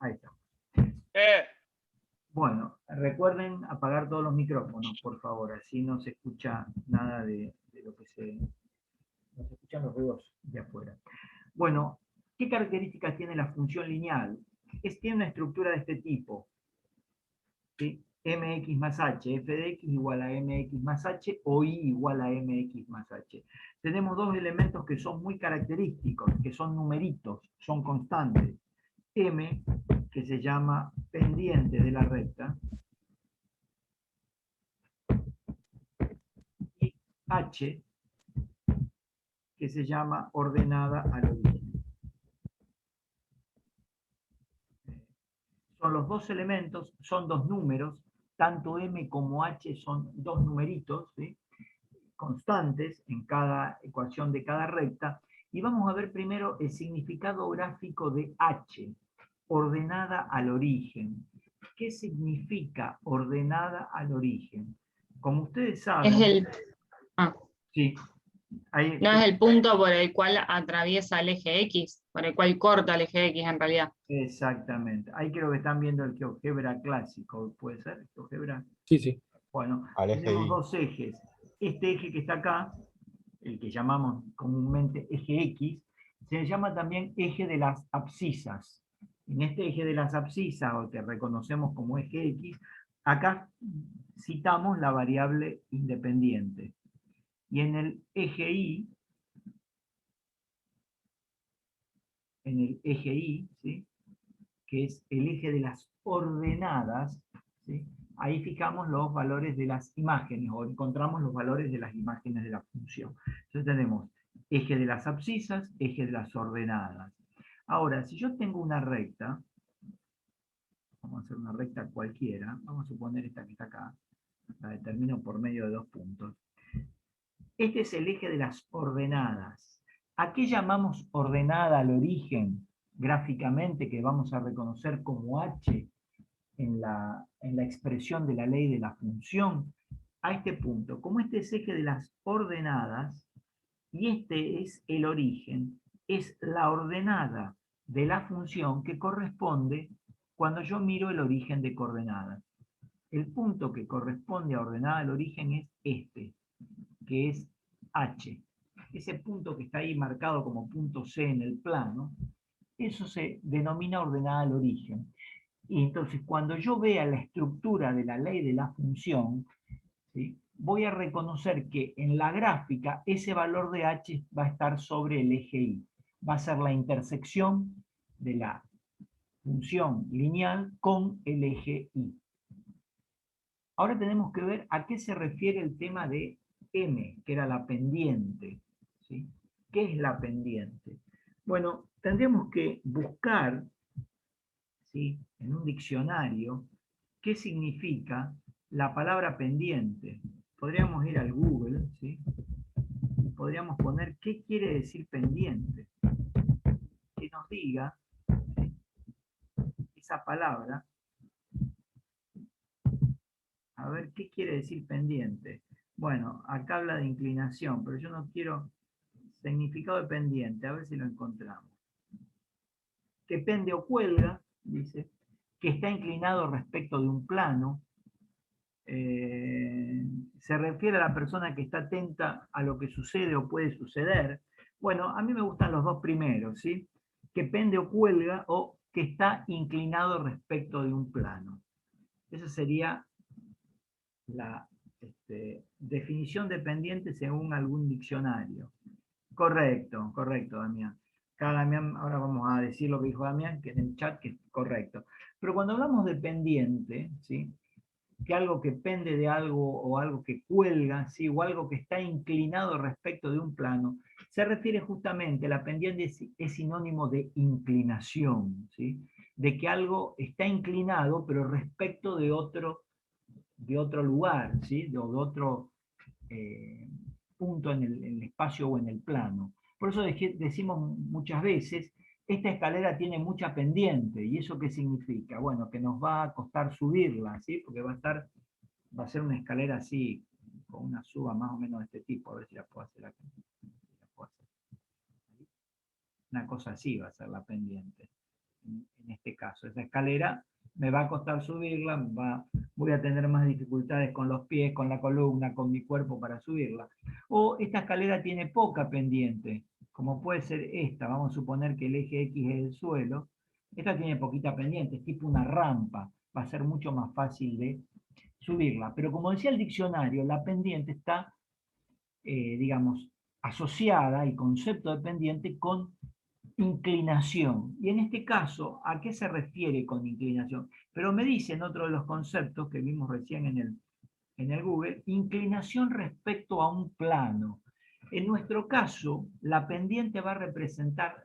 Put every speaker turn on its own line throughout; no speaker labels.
Ahí está. Bueno, recuerden apagar todos los micrófonos, por favor, así no se escucha nada de lo que no se escuchan los ruidos de afuera. Bueno, ¿qué características tiene la función lineal? Tiene una estructura de este tipo, ¿sí? Mx más h, f de x igual a mx más h o y igual a mx más h. Tenemos dos elementos que son muy característicos, que son numeritos, son constantes. M, que se llama pendiente de la recta, y H, que se llama ordenada al origen. Son los dos elementos, son dos números, tanto M como H son dos numeritos, ¿sí? Constantes en cada ecuación de cada recta, y vamos a ver primero el significado gráfico de H, ordenada al origen. ¿Qué significa ordenada al origen? Como ustedes saben...
Es el...
Sí. Ahí,
no es el punto por el cual atraviesa el eje X, por el cual corta el eje X en realidad.
Exactamente. Ahí creo que están viendo el GeoGebra clásico, ¿puede ser? ¿GeoGebra?
Sí, sí.
Bueno,
Al eje
tenemos
Y.
dos ejes. Este eje que está acá, el que llamamos comúnmente eje X, se llama también eje de las abscisas. En este eje de las abscisas, o que reconocemos como eje X, acá citamos la variable independiente. Y en el eje Y, ¿sí? Que es el eje de las ordenadas, ¿sí? Ahí fijamos los valores de las imágenes, o encontramos los valores de las imágenes de la función. Entonces tenemos eje de las abscisas, eje de las ordenadas. Ahora, si yo tengo una recta, vamos a hacer una recta cualquiera, vamos a suponer esta que está acá, la determino por medio de dos puntos. Este es el eje de las ordenadas. ¿A qué llamamos ordenada al origen gráficamente, que vamos a reconocer como H en la expresión de la ley de la función? A este punto, como este es eje de las ordenadas y este es el origen, es la ordenada de la función que corresponde cuando yo miro el origen de coordenadas. El punto que corresponde a ordenada al origen es este, que es H. Ese punto que está ahí marcado como punto C en el plano, eso se denomina ordenada al origen. Y entonces, cuando yo vea la estructura de la ley de la función, ¿sí?, voy a reconocer que en la gráfica ese valor de H va a estar sobre el eje Y. Va a ser la intersección de la función lineal con el eje Y. Ahora tenemos que ver a qué se refiere el tema de M, que era la pendiente, ¿sí? ¿Qué es la pendiente? Bueno, tendríamos que buscar, ¿sí?, en un diccionario qué significa la palabra pendiente. Podríamos ir al Google, ¿sí?, y podríamos poner qué quiere decir pendiente. Que nos diga, ¿sí?, esa palabra. A ver, ¿qué quiere decir pendiente? Bueno, acá habla de inclinación, pero yo no quiero significado de pendiente, a ver si lo encontramos. Que pende o cuelga, dice, que está inclinado respecto de un plano, se refiere a la persona que está atenta a lo que sucede o puede suceder. Bueno, a mí me gustan los dos primeros, ¿sí? Que pende o cuelga o que está inclinado respecto de un plano. Esa sería la definición de pendiente según algún diccionario. Correcto, correcto, Damián. Acá Damián, ahora vamos a decir lo que dijo Damián, que en el chat, que es correcto. Pero cuando hablamos de pendiente, ¿sí?, que algo que pende de algo o algo que cuelga, ¿sí?, o algo que está inclinado respecto de un plano, se refiere justamente, la pendiente es sinónimo de inclinación, ¿sí?, de que algo está inclinado, pero respecto de otro lugar, ¿sí?, de otro punto en el espacio o en el plano. Por eso decimos muchas veces, esta escalera tiene mucha pendiente. ¿Y eso qué significa? Bueno, que nos va a costar subirla, ¿sí?, porque va a ser una escalera así, con una suba más o menos de este tipo. A ver si la puedo hacer aquí. Una cosa así va a ser la pendiente, en este caso. Esa escalera me va a costar subirla, voy a tener más dificultades con los pies, con la columna, con mi cuerpo para subirla. O esta escalera tiene poca pendiente, como puede ser esta, vamos a suponer que el eje X es el suelo, esta tiene poquita pendiente, es tipo una rampa, va a ser mucho más fácil de subirla. Pero como decía el diccionario, la pendiente está, digamos, asociada, el concepto de pendiente, con inclinación. Y en este caso, ¿a qué se refiere con inclinación? Pero me dicen otro de los conceptos que vimos recién en el Google, inclinación respecto a un plano. En nuestro caso, la pendiente va a representar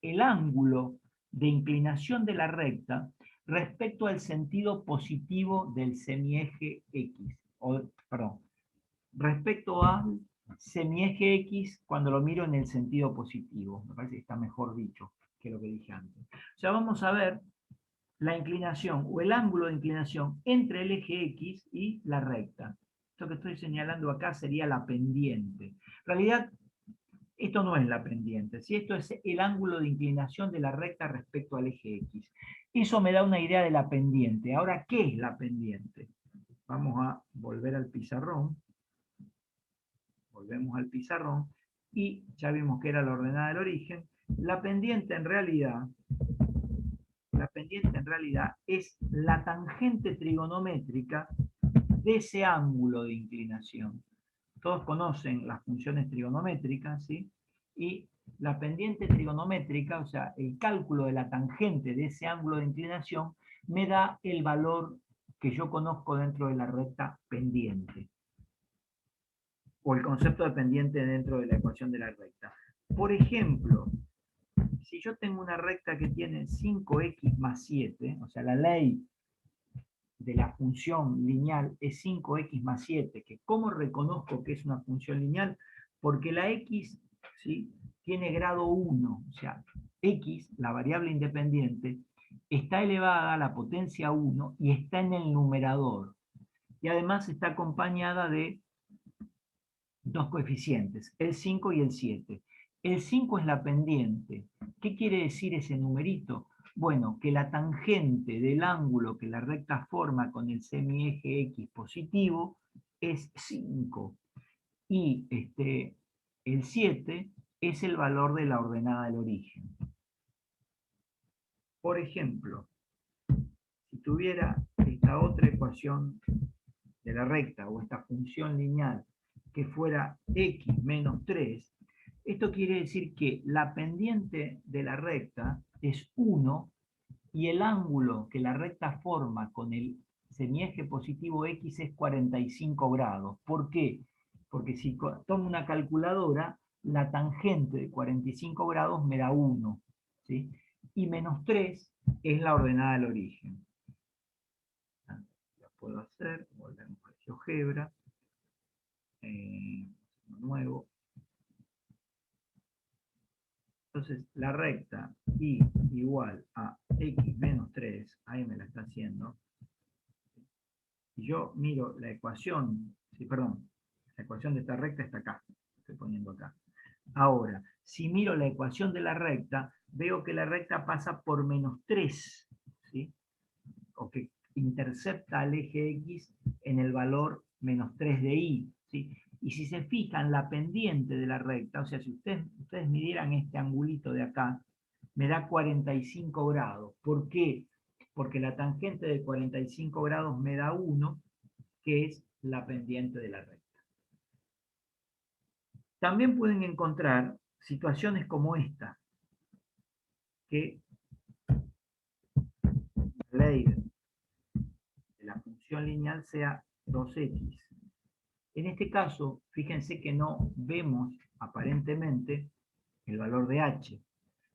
el ángulo de inclinación de la recta respecto al sentido positivo del semieje X, perdón, respecto al semieje X cuando lo miro en el sentido positivo. Me parece que está mejor dicho que lo que dije antes. O sea, vamos a ver la inclinación o el ángulo de inclinación entre el eje X y la recta. Esto que estoy señalando acá sería la pendiente. En realidad, esto no es la pendiente, ¿sí? Esto es el ángulo de inclinación de la recta respecto al eje X. Eso me da una idea de la pendiente. Ahora, ¿qué es la pendiente? Vamos a volver al pizarrón. Volvemos al pizarrón. Y ya vimos que era la ordenada del origen. La pendiente en realidad es la tangente trigonométrica de ese ángulo de inclinación. Todos conocen las funciones trigonométricas, ¿sí? Y la pendiente trigonométrica, o sea, el cálculo de la tangente de ese ángulo de inclinación, me da el valor que yo conozco dentro de la recta pendiente, o el concepto de pendiente dentro de la ecuación de la recta. Por ejemplo, si yo tengo una recta que tiene 5x más 7, o sea, la ley de la función lineal es 5x más 7, que ¿cómo reconozco que es una función lineal? Porque la x, ¿sí?, tiene grado 1, o sea, x, la variable independiente, está elevada a la potencia 1 y está en el numerador. Y además está acompañada de dos coeficientes, el 5 y el 7. El 5 es la pendiente. ¿Qué quiere decir ese numerito? Bueno, que la tangente del ángulo que la recta forma con el semieje X positivo es 5. Y el 7 es el valor de la ordenada del origen. Por ejemplo, si tuviera esta otra ecuación de la recta o esta función lineal que fuera x menos 3, esto quiere decir que la pendiente de la recta es 1 y el ángulo que la recta forma con el semieje positivo x es 45 grados. ¿Por qué? Porque si tomo una calculadora, la tangente de 45 grados me da 1, ¿sí? Y menos 3 es la ordenada del origen. Lo puedo hacer, volvemos a GeoGebra, nuevo. Entonces, la recta y igual a x menos 3, ahí me la está haciendo. Y yo miro la ecuación, sí, perdón, la ecuación de esta recta está acá, estoy poniendo acá. Ahora, si miro la ecuación de la recta, veo que la recta pasa por menos 3, ¿sí? O que intercepta al eje X en el valor menos 3 de y, ¿sí? Y si se fijan, la pendiente de la recta, o sea, si ustedes midieran este angulito de acá, me da 45 grados. ¿Por qué? Porque la tangente de 45 grados me da 1, que es la pendiente de la recta. También pueden encontrar situaciones como esta, que la ley de la función lineal sea 2x. En este caso, fíjense que no vemos aparentemente el valor de h.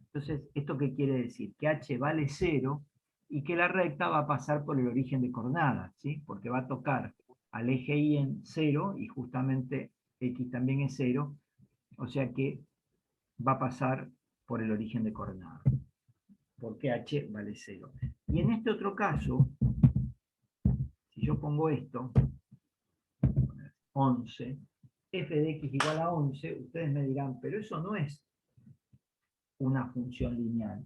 Entonces, ¿esto qué quiere decir? Que h vale 0 y que la recta va a pasar por el origen de coordenadas, ¿sí? Porque va a tocar al eje y en 0 y justamente x también es 0, o sea que va a pasar por el origen de coordenadas, porque h vale 0. Y en este otro caso, si yo pongo esto, 11, f de x igual a 11, ustedes me dirán, pero eso no es una función lineal.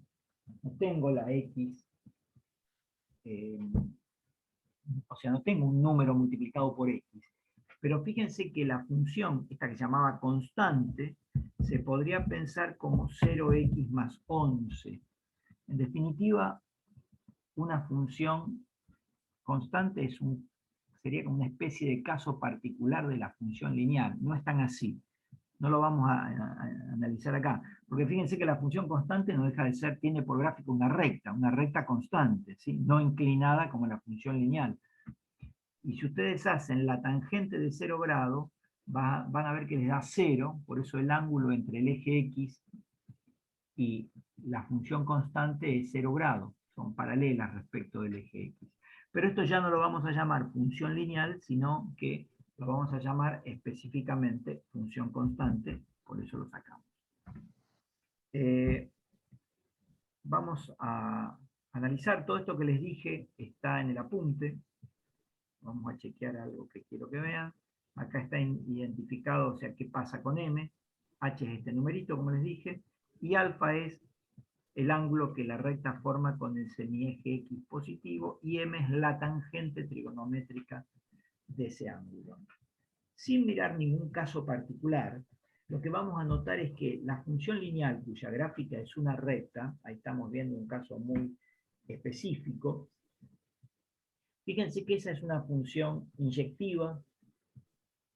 No tengo la x o sea, no tengo un número multiplicado por x. Pero fíjense que la función, esta que se llamaba constante, se podría pensar como 0x más 11. En definitiva, una función constante sería como una especie de caso particular de la función lineal. No es tan así. No lo vamos a analizar acá. Porque fíjense que la función constante no deja de ser, tiene por gráfico una recta constante, ¿sí? No inclinada como la función lineal. Y si ustedes hacen la tangente de 0 grado, van a ver que les da 0, por eso el ángulo entre el eje X y la función constante es 0 grado. Son paralelas respecto del eje X. Pero esto ya no lo vamos a llamar función lineal, sino que lo vamos a llamar específicamente función constante, por eso lo sacamos. Vamos a analizar todo esto que les dije, está en el apunte. Vamos a chequear algo que quiero que vean. Acá está identificado, o sea, qué pasa con M. H es este numerito, como les dije. Y alfa es el ángulo que la recta forma con el semieje X positivo. Y M es la tangente trigonométrica de ese ángulo. Sin mirar ningún caso particular, lo que vamos a notar es que la función lineal, cuya gráfica es una recta, ahí estamos viendo un caso muy específico. Fíjense que esa es una función inyectiva,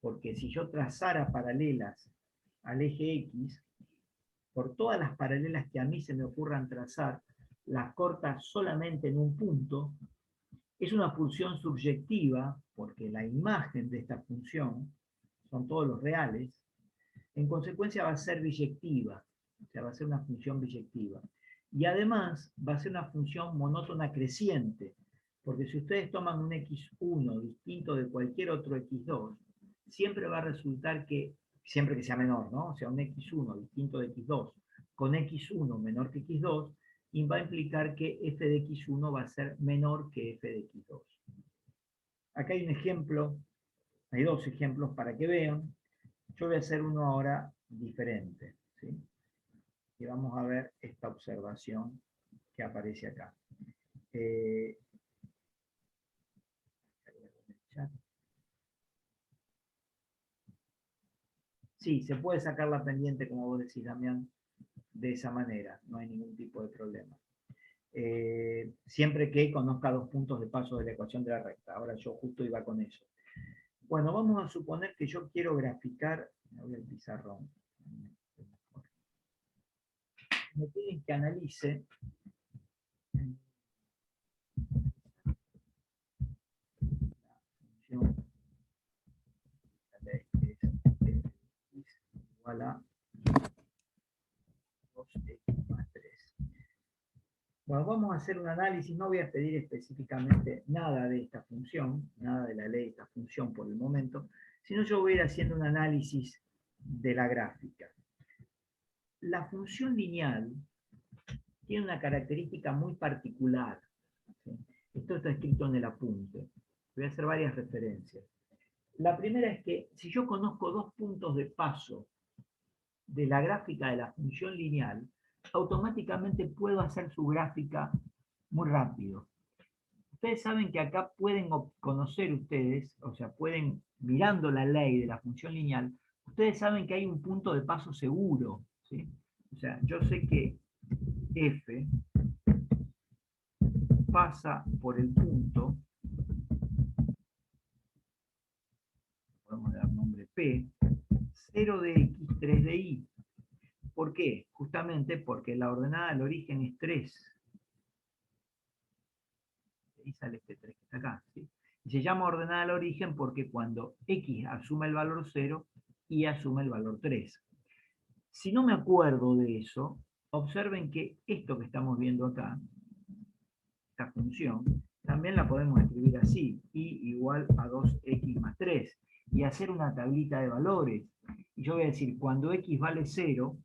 porque si yo trazara paralelas al eje X, por todas las paralelas que a mí se me ocurran trazar, las corta solamente en un punto, es una función subyectiva, porque la imagen de esta función son todos los reales, en consecuencia va a ser biyectiva, o sea, va a ser una función biyectiva. Y además va a ser una función monótona creciente, porque si ustedes toman un x1 distinto de cualquier otro x2, siempre va a resultar que, siempre que sea menor, ¿no? O sea, un x1 distinto de x2 con x1 menor que x2, y va a implicar que f de x1 va a ser menor que f de x2. Acá hay un ejemplo, hay dos ejemplos para que vean. Yo voy a hacer uno ahora diferente, ¿sí? Y vamos a ver esta observación que aparece acá. Sí, se puede sacar la pendiente, como vos decís, Damián, de esa manera, no hay ningún tipo de problema. Siempre que conozca dos puntos de paso de la ecuación de la recta. Ahora yo justo iba con eso. Bueno, vamos a suponer que yo quiero graficar, me voy al pizarrón, me piden que analice la función, la ley que es x igual a 2x más 3. Bueno, vamos a hacer un análisis, no voy a pedir específicamente nada de esta función, nada de la ley de esta función por el momento, sino yo voy a ir haciendo un análisis de la gráfica. La función lineal tiene una característica muy particular, ¿sí? Esto está escrito en el apunte. Voy a hacer varias referencias. La primera es que si yo conozco dos puntos de paso de la gráfica de la función lineal, automáticamente puedo hacer su gráfica muy rápido. Ustedes saben que acá pueden conocer ustedes, o sea, pueden, mirando la ley de la función lineal, ustedes saben que hay un punto de paso seguro, ¿sí? O sea, yo sé que f pasa por el punto, podemos dar nombre P, 0 de x, 3 de y. ¿Por qué? Justamente porque la ordenada del origen es 3. Ahí sale este 3 que está acá, ¿sí? Y se llama ordenada del origen porque cuando x asume el valor 0, y asume el valor 3. Si no me acuerdo de eso, observen que esto que estamos viendo acá, esta función, también la podemos escribir así, y igual a 2x más 3, y hacer una tablita de valores. Y yo voy a decir, cuando x vale 0,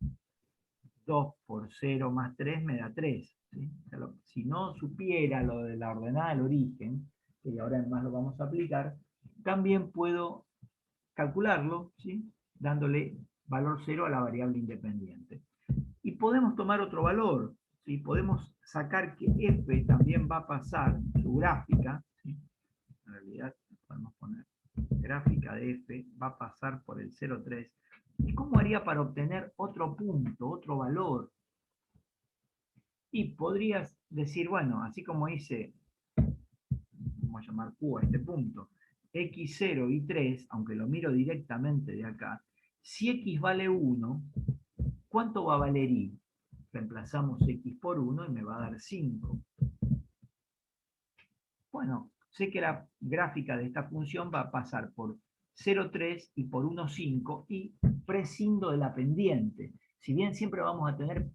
2 por 0 más 3 me da 3. ¿Sí? O sea, si no supiera lo de la ordenada del origen, que ahora además lo vamos a aplicar, también puedo calcularlo, ¿sí? Dándole valor 0 a la variable independiente. Y podemos tomar otro valor, ¿sí? Podemos sacar que f también va a pasar, su gráfica, ¿sí? En realidad podemos poner gráfica de f, va a pasar por el 0,3. ¿Y cómo haría para obtener otro punto, otro valor? Y podrías decir, bueno, así como hice, vamos a llamar Q a este punto, x0 y 3, aunque lo miro directamente de acá, si x vale 1, ¿cuánto va a valer y? Reemplazamos x por 1 y me va a dar 5. Bueno, sé que la gráfica de esta función va a pasar por 0,3 y por 1,5 y prescindo de la pendiente. Si bien siempre vamos a tener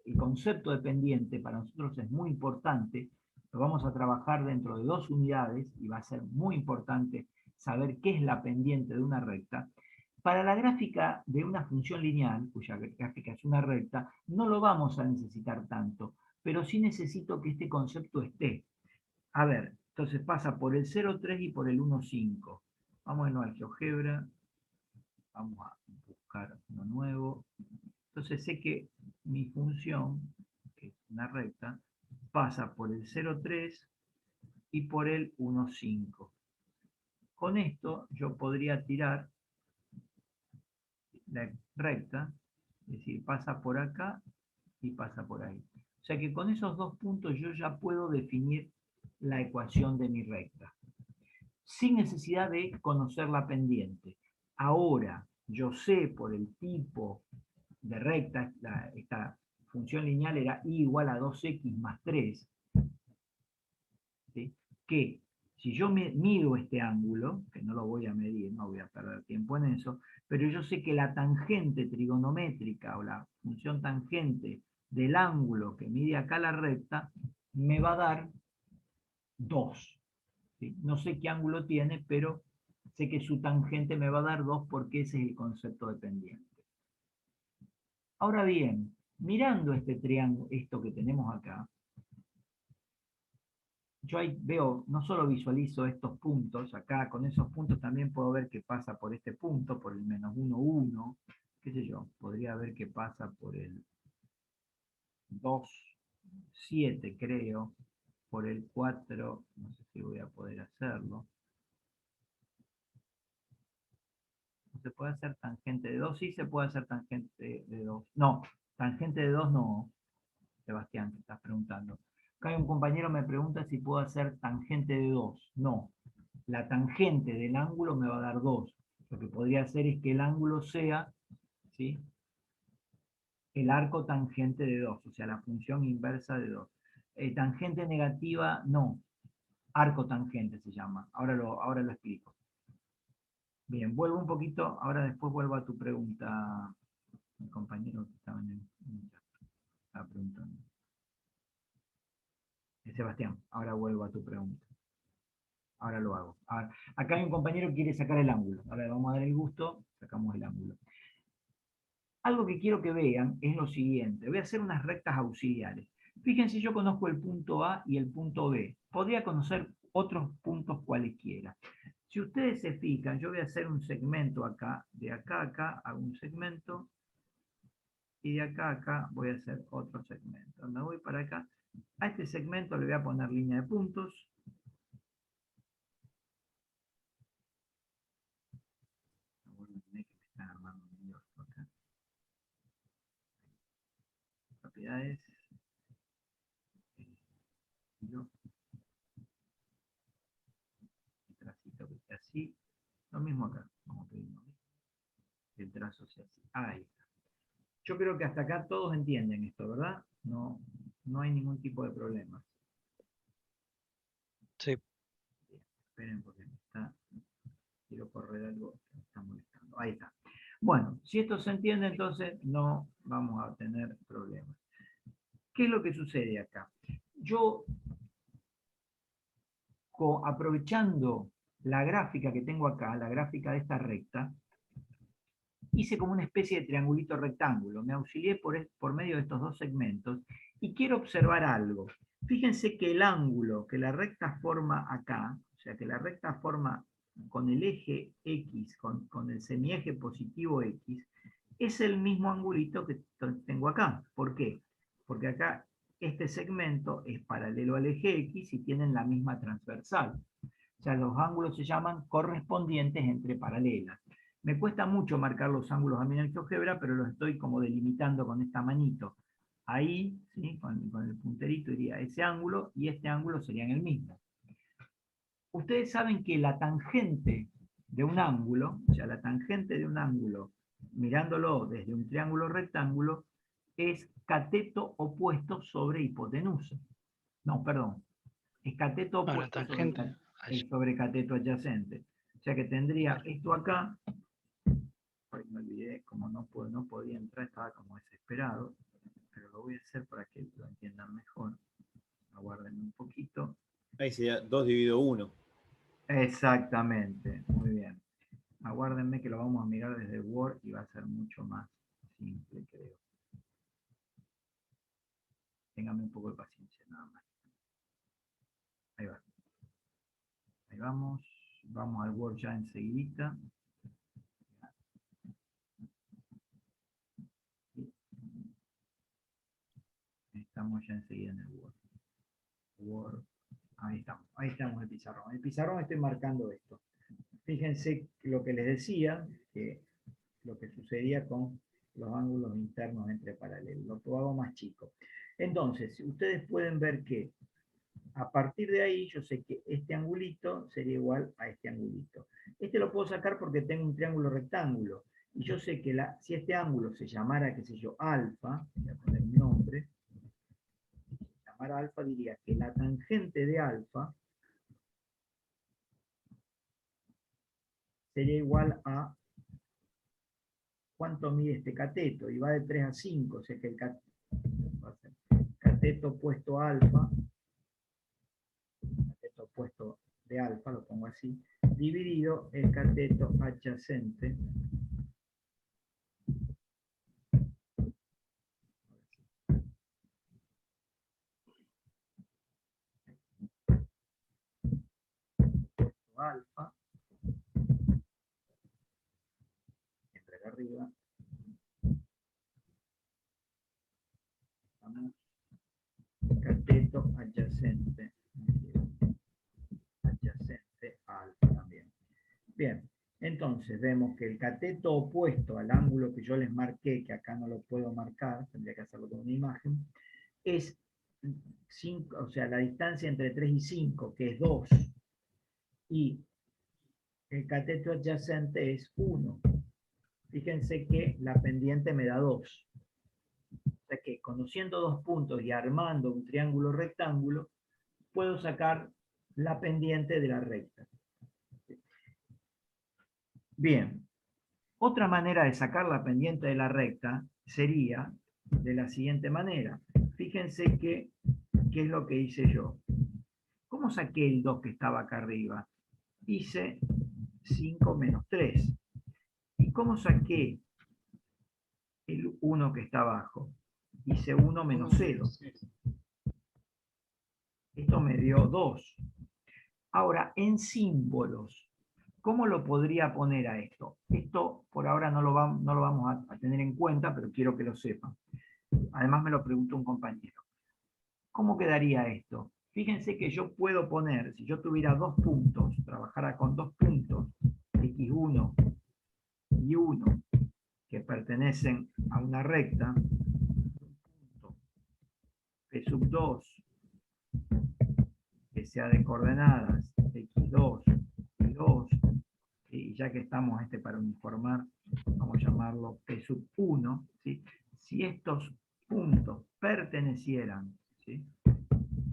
el concepto de pendiente, para nosotros es muy importante, lo vamos a trabajar dentro de 2 unidades y va a ser muy importante saber qué es la pendiente de una recta. Para la gráfica de una función lineal, cuya gráfica es una recta, no lo vamos a necesitar tanto, pero sí necesito que este concepto esté. A ver, entonces pasa por el 0,3 y por el 1,5. Vamos de nuevo al GeoGebra. Vamos a buscar uno nuevo. Entonces sé que mi función, que es una recta, pasa por el 0,3 y por el 1,5. Con esto yo podría tirar la recta, es decir, pasa por acá y pasa por ahí. O sea que con esos dos puntos yo ya puedo definir la ecuación de mi recta, sin necesidad de conocer la pendiente. Ahora, yo sé por el tipo de recta, esta función lineal era y igual a 2x más 3, ¿sí? Que si yo mido este ángulo, que no lo voy a medir, no voy a perder tiempo en eso, pero yo sé que la tangente trigonométrica o la función tangente del ángulo que mide acá la recta me va a dar 2. ¿Sí? No sé qué ángulo tiene, pero sé que su tangente me va a dar 2 porque ese es el concepto de pendiente. Ahora bien, mirando este triángulo, esto que tenemos acá, yo ahí veo, no solo visualizo estos puntos, acá con esos puntos también puedo ver que pasa por este punto, por el menos 1, 1, qué sé yo, podría ver que pasa por el 2, 7 creo, por el 4, no sé si voy a poder hacerlo. ¿No se puede hacer tangente de 2? Sí se puede hacer tangente de 2. No, tangente de 2 no, Sebastián, te estás preguntando. Acá hay un compañero me pregunta si puedo hacer tangente de 2. No, la tangente del ángulo me va a dar 2. Lo que podría hacer es que el ángulo sea, ¿sí?, el arco tangente de 2, o sea, la función inversa de 2. Tangente negativa, no. Arco tangente se llama. Ahora lo explico. Bien, vuelvo un poquito, ahora después vuelvo a tu pregunta, mi compañero que estaba en el chat, estaba preguntando. Sebastián, ahora vuelvo a tu pregunta. Ahora lo hago. Ver, acá hay un compañero que quiere sacar el ángulo. A ver, vamos a dar el gusto, sacamos el ángulo. Algo que quiero que vean es lo siguiente. Voy a hacer unas rectas auxiliares. Fíjense, yo conozco el punto A y el punto B. Podría conocer otros puntos cualesquiera. Si ustedes se fijan, yo voy a hacer un segmento acá, de acá a acá hago un segmento, y de acá a acá voy a hacer otro segmento. Me voy para acá. A este segmento le voy a poner línea de puntos. Propiedades. El tracito que esté así. Lo mismo acá. Vamos a pedir lo mismo. El trazo sea así. Ahí está. Yo creo que hasta acá todos entienden esto, ¿verdad? No, no hay ningún tipo de problema.
Sí.
Bien, esperen porque quiero correr algo que me está molestando. Ahí está. Bueno, si esto se entiende, entonces no vamos a tener problemas. ¿Qué es lo que sucede acá? Yo, aprovechando la gráfica que tengo acá, la gráfica de esta recta, hice como una especie de triangulito rectángulo. Me auxilié por medio de estos dos segmentos y quiero observar algo. Fíjense que el ángulo que la recta forma acá, o sea, que la recta forma con el eje X, con el semieje positivo X, es el mismo angulito que tengo acá. ¿Por qué? Porque acá este segmento es paralelo al eje X y tienen la misma transversal. O sea, los ángulos se llaman correspondientes entre paralelas. Me cuesta mucho marcar los ángulos a mí en GeoGebra, pero los estoy como delimitando con esta manito. Ahí, ¿sí? con el punterito iría ese ángulo y este ángulo serían el mismo. Ustedes saben que la tangente de un ángulo, o sea, la tangente de un ángulo, mirándolo desde un triángulo rectángulo, es cateto opuesto sobre hipotenusa. No, perdón, es cateto opuesto sobre cateto adyacente. O sea que tendría esto acá, hoy me olvidé, como no podía entrar, estaba como desesperado, pero lo voy a hacer para que lo entiendan mejor. Aguarden un poquito.
Ahí sería 2 dividido 1.
Exactamente, muy bien. Aguárdenme que lo vamos a mirar desde Word y va a ser mucho más simple, creo. Ténganme un poco de paciencia, nada más. Ahí va. Ahí vamos. Vamos al Word ya enseguida. Estamos ya enseguida en el Word. Word. Ahí estamos en el pizarrón. En el pizarrón estoy marcando esto. Fíjense lo que les decía, que lo que sucedía con los ángulos internos entre paralelos. Lo hago más chico. Entonces, ustedes pueden ver que a partir de ahí yo sé que este angulito sería igual a este angulito. Este lo puedo sacar porque tengo un triángulo rectángulo. Y yo sé que si este ángulo se llamara, qué sé yo, alfa, voy a poner un nombre, si se llamara alfa, diría que la tangente de alfa sería igual a cuánto mide este cateto, y va de 3 a 5, o sea que el cateto opuesto a alfa, cateto opuesto de alfa, lo pongo así, dividido el cateto adyacente alfa, entre acá arriba, estamos cateto adyacente a alfa también. Bien, entonces vemos que el cateto opuesto al ángulo que yo les marqué, que acá no lo puedo marcar, tendría que hacerlo con una imagen, es 5, o sea, la distancia entre 3 y 5, que es 2, y el cateto adyacente es 1. Fíjense que la pendiente me da 2. O sea que conociendo dos puntos y armando un triángulo rectángulo, puedo sacar la pendiente de la recta. Bien, otra manera de sacar la pendiente de la recta sería de la siguiente manera. Fíjense que, ¿qué es lo que hice yo? ¿Cómo saqué el 2 que estaba acá arriba? Hice 5 menos 3. ¿Y cómo saqué el 1 que está abajo? Hice 1 menos 0. Esto me dio 2. Ahora, en símbolos, ¿cómo lo podría poner a esto? Esto por ahora no lo vamos a tener en cuenta, pero quiero que lo sepan. Además me lo preguntó un compañero. ¿Cómo quedaría esto? Fíjense que yo puedo poner, si yo tuviera dos puntos, trabajara con dos puntos, x1 y 1, que pertenecen a una recta, punto p sub 2, que sea de coordenadas x2 y 2, y ya que estamos para uniformar, vamos a llamarlo p sub 1, ¿sí? Si estos puntos pertenecieran, ¿sí?,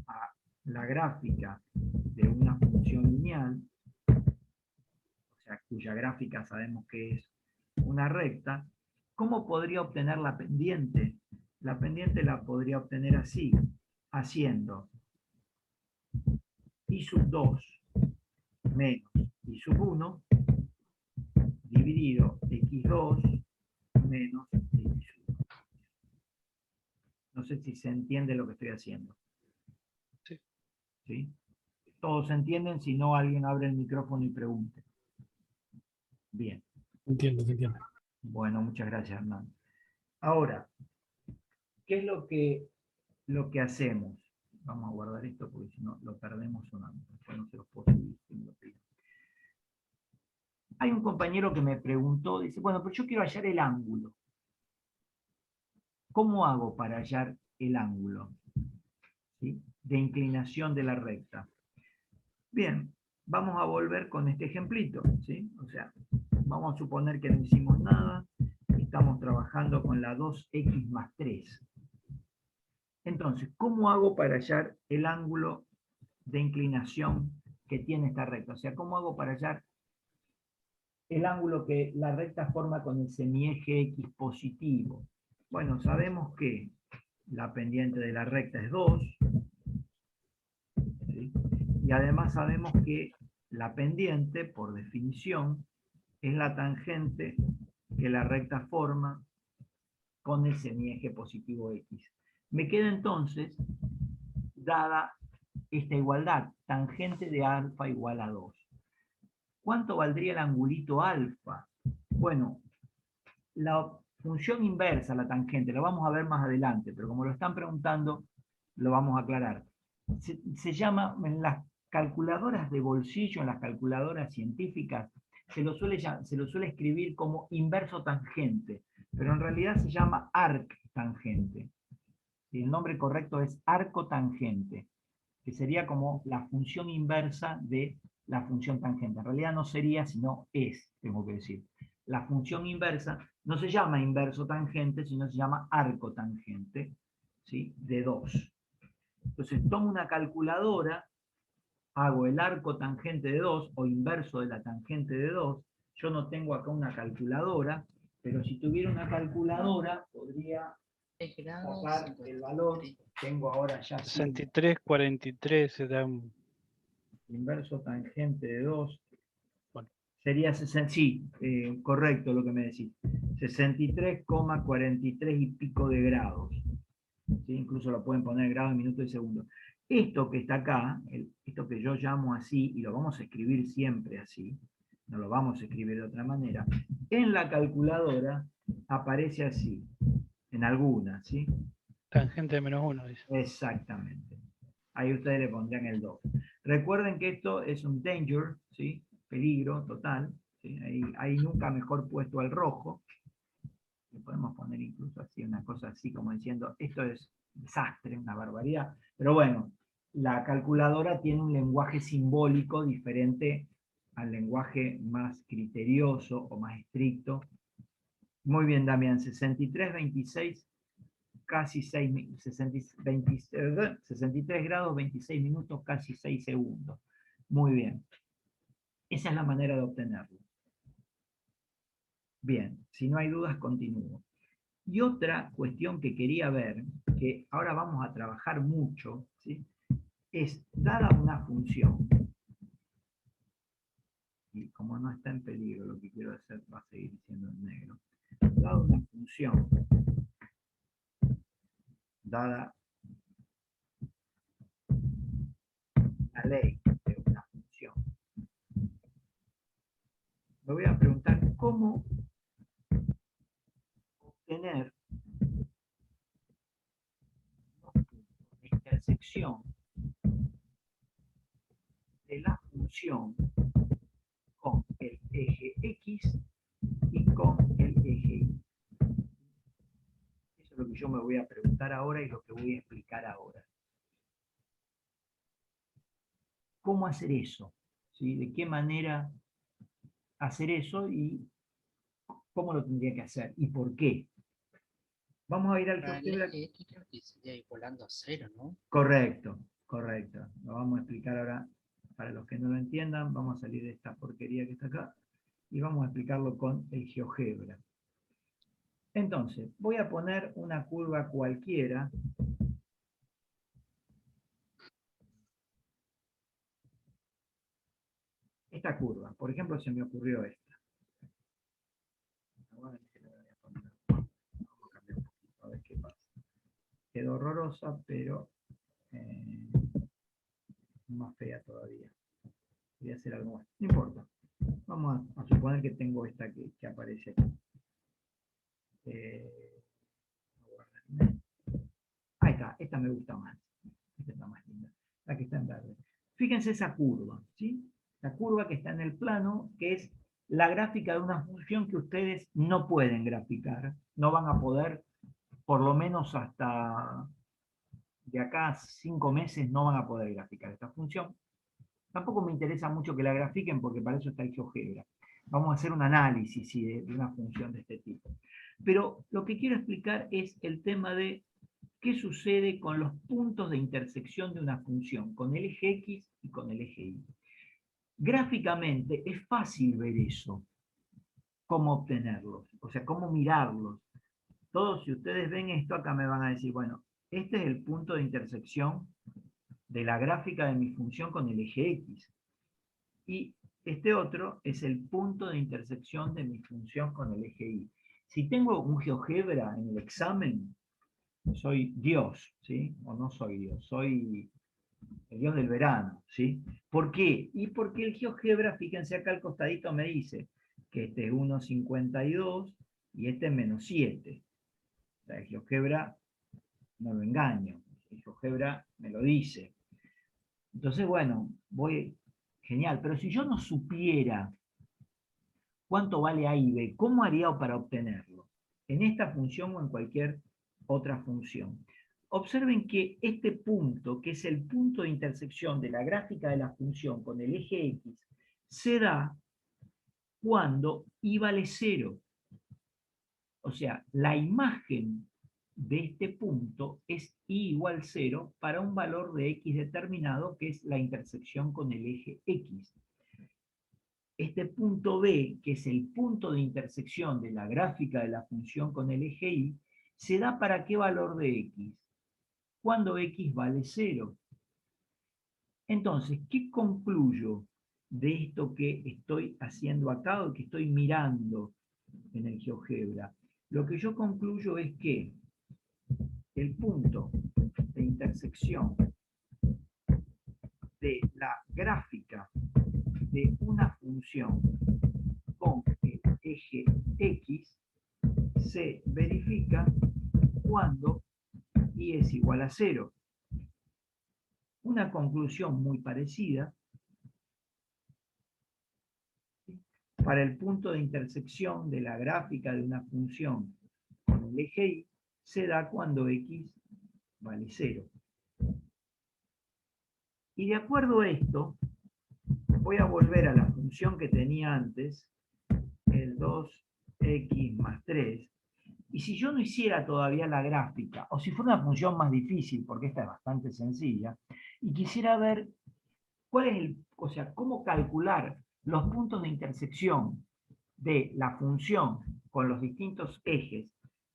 a la gráfica de una función lineal, o sea, cuya gráfica sabemos que es una recta, ¿cómo podría obtener la pendiente? La pendiente la podría obtener así, haciendo y sub 2 menos y sub 1 dividido x2 menos x1. No sé si se entiende lo que estoy haciendo.
Sí.
¿Sí? Todos se entienden, si no alguien abre el micrófono y pregunte. Bien.
Entiendo, se entiende.
Bueno, muchas gracias, Hernán. Ahora, ¿qué es lo que lo que hacemos, vamos a guardar esto porque si no lo perdemos sonando, después no se los puedo subir si me lo piden. Hay un compañero que me preguntó, dice, bueno, pero yo quiero hallar el ángulo. ¿Cómo hago para hallar el ángulo, ¿sí?, de inclinación de la recta? Bien, vamos a volver con este ejemplito, ¿sí? O sea, vamos a suponer que no hicimos nada, estamos trabajando con la 2x más 3. Entonces, ¿cómo hago para hallar el ángulo de inclinación que tiene esta recta? O sea, ¿cómo hago para hallar el ángulo que la recta forma con el semieje x positivo? Bueno, sabemos que la pendiente de la recta es 2, ¿sí? Y además sabemos que la pendiente, por definición, es la tangente que la recta forma con el semieje positivo x. Me queda entonces, dada esta igualdad, tangente de alfa igual a 2. ¿Cuánto valdría el angulito alfa? Bueno, la función inversa, la tangente, lo vamos a ver más adelante, pero como lo están preguntando, lo vamos a aclarar. Se llama, en las calculadoras de bolsillo, en las calculadoras científicas, se lo suele escribir como inverso tangente, pero en realidad se llama arc tangente. Y el nombre correcto es arco tangente, que sería como la función inversa de la función tangente. En realidad no sería, sino es, tengo que decir. La función inversa no se llama inverso tangente, sino se llama arco tangente, ¿sí?, de 2. Entonces tomo una calculadora, hago el arco tangente de 2 o inverso de la tangente de 2. Yo no tengo acá una calculadora, pero si tuviera una calculadora podría sacar el valor. Tengo ahora ya
63,43 se da un...
inverso tangente de 2.
Bueno.
Sería 60, sí, correcto lo que me decís. 63,43 y pico de grados. ¿Sí? Incluso lo pueden poner en grados, minutos y segundos. Esto que está acá, esto que yo llamo así, y lo vamos a escribir siempre así, no lo vamos a escribir de otra manera, en la calculadora aparece así, en algunas, ¿sí?
Tangente de -1, dice.
Exactamente. Ahí ustedes le pondrían el 2. Recuerden que esto es un danger, ¿sí?, peligro total, ¿sí? Ahí nunca mejor puesto al rojo. Le podemos poner incluso así, una cosa así como diciendo, esto es desastre, una barbaridad. Pero bueno, la calculadora tiene un lenguaje simbólico diferente al lenguaje más criterioso o más estricto. Muy bien, Damián, 63,26, casi 63 grados, 26 minutos, casi 6 segundos. Muy bien. Esa es la manera de obtenerlo. Bien, si no hay dudas, continúo. Y otra cuestión que quería ver, que ahora vamos a trabajar mucho, ¿sí?, es, dada una función, y como no está en peligro, lo que quiero hacer va a seguir siendo en negro, dada una función, dada la ley de una función, me voy a preguntar cómo obtener la intersección de la función con el eje X y con el eje Y. Eso es lo que yo me voy a preguntar ahora y lo que voy a explicar ahora. ¿Cómo hacer eso? ¿Sí? ¿De qué manera hacer eso y cómo lo tendría que hacer? ¿Y por qué? Vamos a ir al GeoGebra.
Este creo que sería ir volando a 0, ¿no?
Correcto, correcto. Lo vamos a explicar ahora. Para los que no lo entiendan, vamos a salir de esta porquería que está acá y vamos a explicarlo con el GeoGebra. Entonces, voy a poner una curva cualquiera. Esta curva, por ejemplo, se me ocurrió esta. Vamos a cambiar un poquito, a ver qué pasa. Quedó horrorosa, pero más fea todavía. Voy a hacer algo más. No importa. Vamos a suponer que tengo esta que aparece aquí. Ahí está. esta me gusta más. Esta está más linda, la que está en verde. Fíjense esa curva, ¿sí? La curva que está en el plano, que es la gráfica de una función que ustedes no pueden graficar. No van a poder, por lo menos hasta de acá a 5 meses, no van a poder graficar esta función. Tampoco me interesa mucho que la grafiquen porque para eso está el GeoGebra. Vamos a hacer un análisis ¿sí? de una función de este tipo. Pero lo que quiero explicar es el tema de qué sucede con los puntos de intersección de una función, con el eje X y con el eje Y. Gráficamente es fácil ver eso, cómo obtenerlos, o sea, cómo mirarlos. Todos, si ustedes ven esto, acá me van a decir, bueno, este es el punto de intersección de la gráfica de mi función con el eje X. Y este otro es el punto de intersección de mi función con el eje Y. Si tengo un GeoGebra en el examen, soy Dios, ¿sí? O no soy Dios, soy el Dios del verano, ¿sí? ¿Por qué? Y porque el GeoGebra, fíjense acá al costadito me dice que este es 1,52 y este es menos 7. O sea, el GeoGebra no lo engaño, el GeoGebra me lo dice. Entonces, bueno, genial, pero si yo no supiera cuánto vale A y B, ¿cómo haría para obtenerlo? En esta función o en cualquier otra función. Observen que este punto, que es el punto de intersección de la gráfica de la función con el eje X, se da cuando Y vale 0. O sea, la imagen de este punto es Y igual 0 para un valor de X determinado, que es la intersección con el eje X. Este punto B, que es el punto de intersección de la gráfica de la función con el eje Y, se da para qué valor de X, cuando X vale 0. Entonces, ¿qué concluyo de esto que estoy haciendo acá o que estoy mirando en el GeoGebra? Lo que yo concluyo es que el punto de intersección de la gráfica de una función con el eje X se verifica cuando Y es igual a 0. Una conclusión muy parecida para el punto de intersección de la gráfica de una función con el eje Y se da cuando X vale 0. Y de acuerdo a esto, voy a volver a la función que tenía antes, el 2x más 3, y si yo no hiciera todavía la gráfica, o si fuera una función más difícil, porque esta es bastante sencilla, y quisiera ver cuál es o sea, cómo calcular los puntos de intersección de la función con los distintos ejes,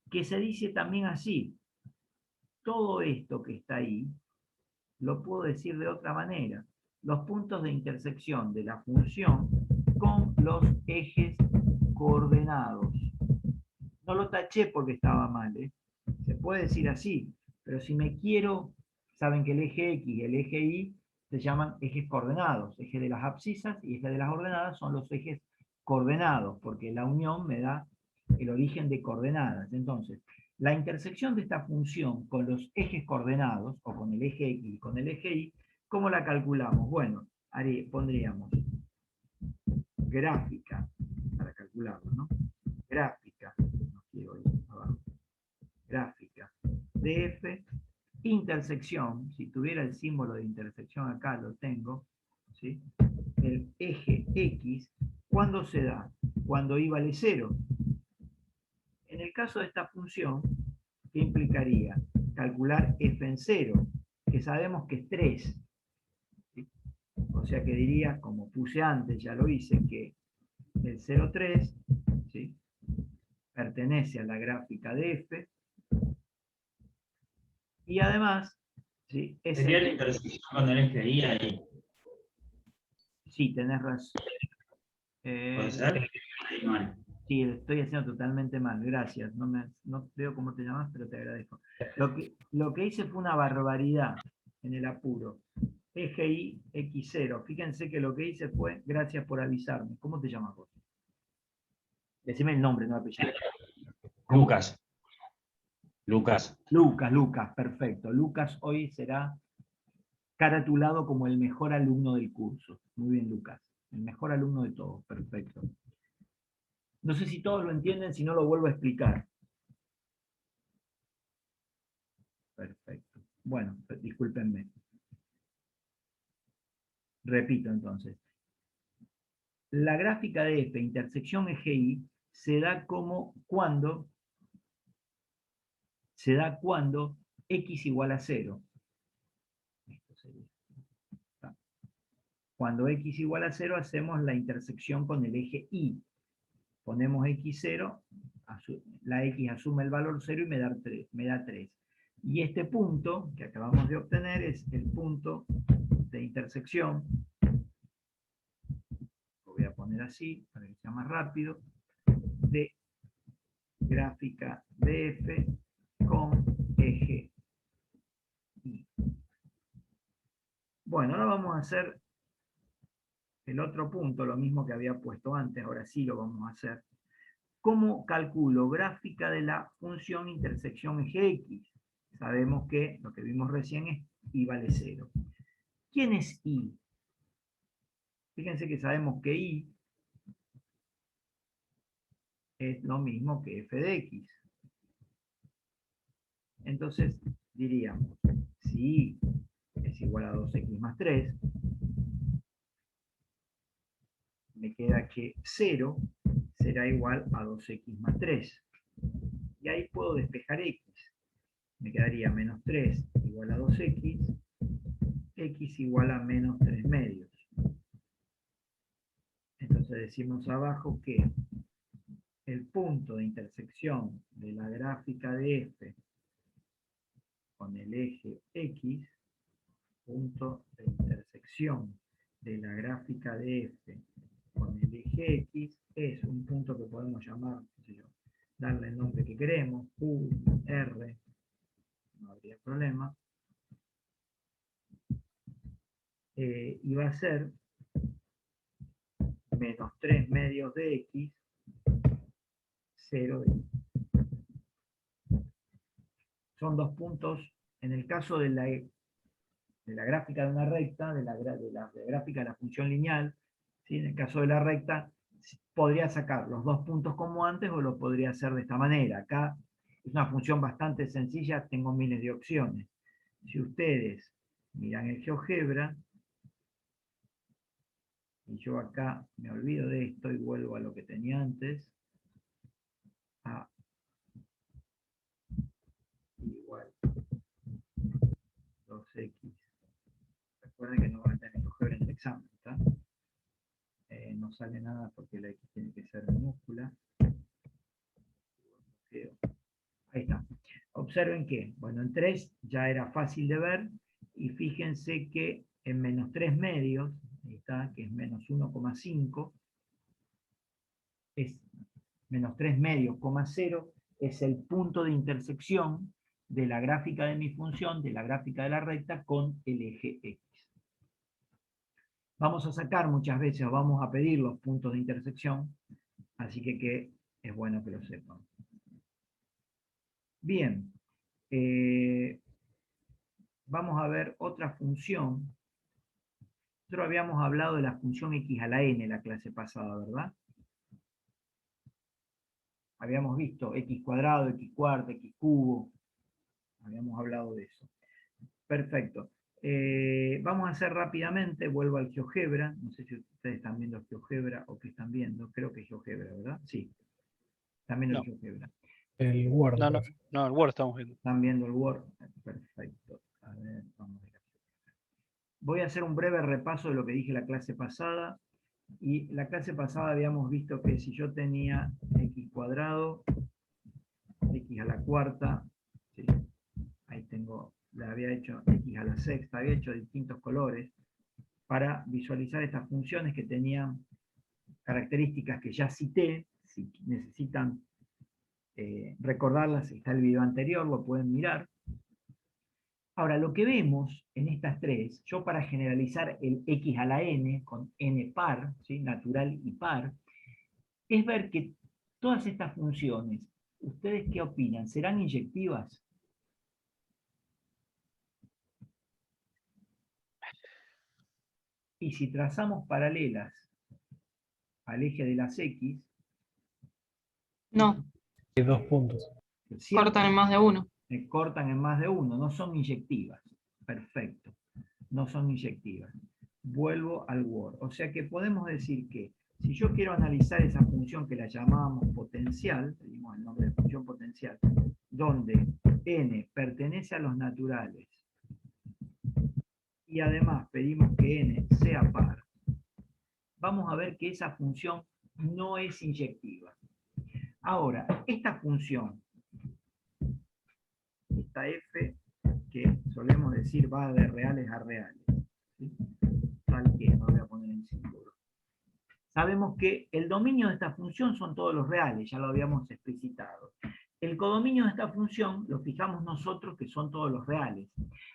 que se dice también así, todo esto que está ahí, lo puedo decir de otra manera, los puntos de intersección de la función con los ejes coordenados. No lo taché porque estaba mal, ¿eh? Se puede decir así, pero si me quiero, saben que el eje X y el eje Y se llaman ejes coordenados, eje de las abscisas y eje de las ordenadas son los ejes coordenados, porque la unión me da el origen de coordenadas. Entonces, la intersección de esta función con los ejes coordenados, o con el eje X y con el eje Y, ¿cómo la calculamos? Bueno, pondríamos gráfica, para calcularlo, ¿no? Gráfica, no quiero ir abajo, gráfica de f, intersección, si tuviera el símbolo de intersección acá, lo tengo, ¿sí? El eje X, ¿cuándo se da? Cuando Y vale 0. En el caso de esta función, ¿qué implicaría? Calcular f en 0, que sabemos que es 3. ¿Sí? O sea que diría, como puse antes, ya lo hice, que el 0,3, ¿sí? Pertenece a la gráfica de f, y además, ¿sí?
Sería la intersección con el eje Y ahí.
Sí, tenés razón.
¿Puede ser? Ahí mal.
Sí, lo estoy haciendo totalmente mal, gracias. No veo cómo te llamas, pero te agradezco. Lo que hice fue una barbaridad en el apuro. Eje Y, X0. Fíjense que lo que hice fue, gracias por avisarme. ¿Cómo te llamas vos? Decime el nombre, no el apellido.
Lucas. Lucas.
Lucas, perfecto. Lucas hoy será caratulado como el mejor alumno del curso. Muy bien, Lucas. El mejor alumno de todos, perfecto. No sé si todos lo entienden, si no lo vuelvo a explicar. Perfecto. Bueno, discúlpenme. Repito entonces. La gráfica de F intersección eje Y se da como cuando x igual a 0. Cuando x igual a 0 hacemos la intersección con el eje Y. Ponemos x0, la x asume el valor 0 y me da 3. Y este punto que acabamos de obtener es el punto de intersección. Lo voy a poner así para que sea más rápido. De gráfica de F con eje Y. Bueno, ahora vamos a hacer el otro punto, lo mismo que había puesto antes, ahora sí lo vamos a hacer. ¿Cómo calculo gráfica de la función intersección eje X? Sabemos que lo que vimos recién es Y vale 0. ¿Quién es Y? Fíjense que sabemos que Y es lo mismo que f de X. Entonces diríamos, si Y es igual a 2x más 3, me queda que 0 será igual a 2x más 3. Y ahí puedo despejar x. Me quedaría menos 3 igual a 2x, x igual a menos 3 medios. Entonces decimos abajo que el punto de intersección de la gráfica de F con el eje X, punto de intersección de la gráfica de F con el eje X, es un punto que podemos llamar, qué sé yo, darle el nombre que queremos, Q, R, no habría problema. Y va a ser menos 3 medios de X, 0 de Y. Son dos puntos, en el caso de la gráfica de una recta, de la gráfica de la función lineal, ¿sí? En el caso de la recta, podría sacar los dos puntos como antes o lo podría hacer de esta manera. Acá es una función bastante sencilla, tengo miles de opciones. Si ustedes miran el GeoGebra, y yo acá me olvido de esto y vuelvo a lo que tenía antes, a igual 2x. Recuerden que no van a tener GeoGebra en el examen, ¿está? No sale nada porque la x tiene que ser minúscula. Ahí está. Observen que, bueno, en 3 ya era fácil de ver, y fíjense que en menos 3 medios, ahí está, que es menos 1,5, es menos 3 medios, 0, es el punto de intersección de la gráfica de mi función, de la gráfica de la recta, con el eje X. Vamos a sacar muchas veces, o vamos a pedir los puntos de intersección, así que es bueno que lo sepan. Bien, vamos a ver otra función. Nosotros habíamos hablado de la función x a la n la clase pasada, ¿verdad? Habíamos visto x cuadrado, x cuarto, x cubo. Habíamos hablado de eso. Perfecto. Vamos a hacer rápidamente, vuelvo al GeoGebra. No sé si ustedes están viendo GeoGebra o qué están viendo. Creo que es GeoGebra, ¿verdad? Sí. Están viendo el GeoGebra.
El Word. No, el Word estamos viendo.
Están viendo el Word. Perfecto. A ver, vamos a ver. Voy a hacer un breve repaso de lo que dije la clase pasada. Y la clase pasada habíamos visto que si yo tenía x cuadrado, x a la cuarta, ¿sí? Ahí tengo, le había hecho x a la sexta, había hecho distintos colores para visualizar estas funciones que tenían características que ya cité. Si necesitan recordarlas, está el video anterior, lo pueden mirar. Ahora, lo que vemos en estas tres, yo para generalizar el x a la n, con n par, ¿sí? Natural y par, es ver que todas estas funciones, ¿Ustedes qué opinan? ¿Serán inyectivas? Y si trazamos paralelas al eje de las X,
No,
Hay 2 puntos.
siempre
cortan en más de uno.
cortan en más de uno, no son inyectivas. Perfecto, no son inyectivas. Vuelvo al Word. O sea que podemos decir que si yo quiero analizar esa función que la llamábamos potencial, pedimos el nombre de función potencial, donde n pertenece a los naturales y además pedimos que n sea par, vamos a ver que esa función no es inyectiva. Ahora, esta función, esta f, que solemos decir va de reales a reales, ¿sí? Tal que, no voy a poner en símbolo. Sabemos que el dominio de esta función son todos los reales, ya lo habíamos explicitado. El codominio de esta función lo fijamos nosotros que son todos los reales.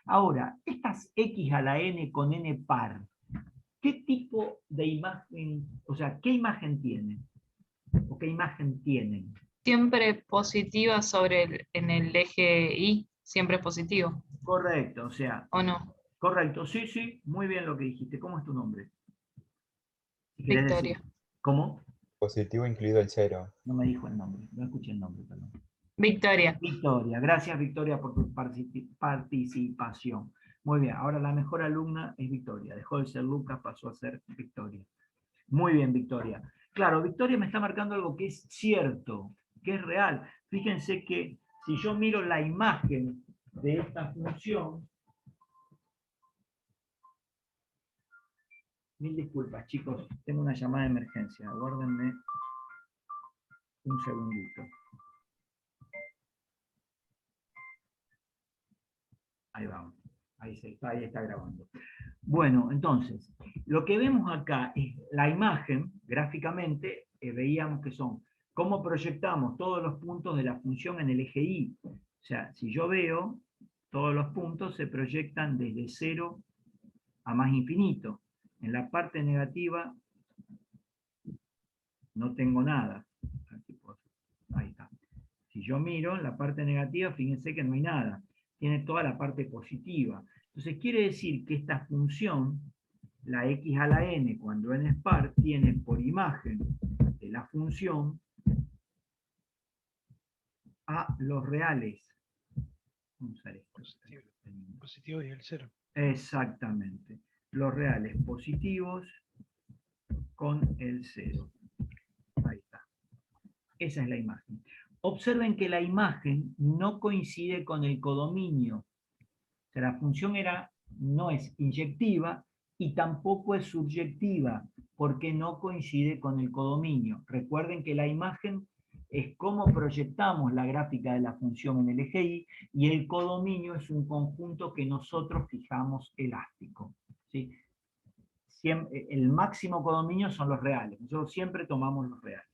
Ahora, estas x a la n con n par, ¿qué tipo de imagen, o sea, qué imagen tienen? ¿O qué imagen tienen?
Siempre positiva en el eje Y, siempre es positivo,
Correcto, o sea,
¿o no?
correcto, sí, sí, muy bien lo que dijiste. ¿Cómo es tu nombre? Si querés
Victoria.
decir. ¿Cómo?
Positivo incluido el 0.
No me dijo el nombre, no escuché el nombre, perdón.
Victoria.
Victoria, gracias Victoria por tu participación. Muy bien, ahora la mejor alumna es Victoria. Dejó de ser Lucas, pasó a ser Victoria. Muy bien, Victoria. Claro, Victoria me está marcando algo que es cierto, que es real. Fíjense que si yo miro la imagen de esta función, mil disculpas, chicos, tengo una llamada de emergencia. Aguárdenme un segundito. Ahí vamos. Ahí está grabando. Bueno, entonces, lo que vemos acá es la imagen, gráficamente, veíamos que son cómo proyectamos todos los puntos de la función en el eje Y. O sea, si yo veo, todos los puntos se proyectan desde 0 a más infinito. En la parte negativa no tengo nada. Ahí está. Si yo miro en la parte negativa, fíjense que no hay nada. Tiene toda la parte positiva. Entonces quiere decir que esta función, la x a la n, cuando n es par, tiene por imagen de la función a los reales. Vamos a usar esto.
Positivo y el 0.
Exactamente. Los reales positivos con el 0. Ahí está. Esa es la imagen. Observen que la imagen no coincide con el codominio. O sea, la función no es inyectiva y tampoco es subyectiva, porque no coincide con el codominio. Recuerden que la imagen es cómo proyectamos la gráfica de la función en el eje Y, y el codominio es un conjunto que nosotros fijamos elástico, ¿sí? El máximo codominio son los reales. Nosotros siempre tomamos los reales.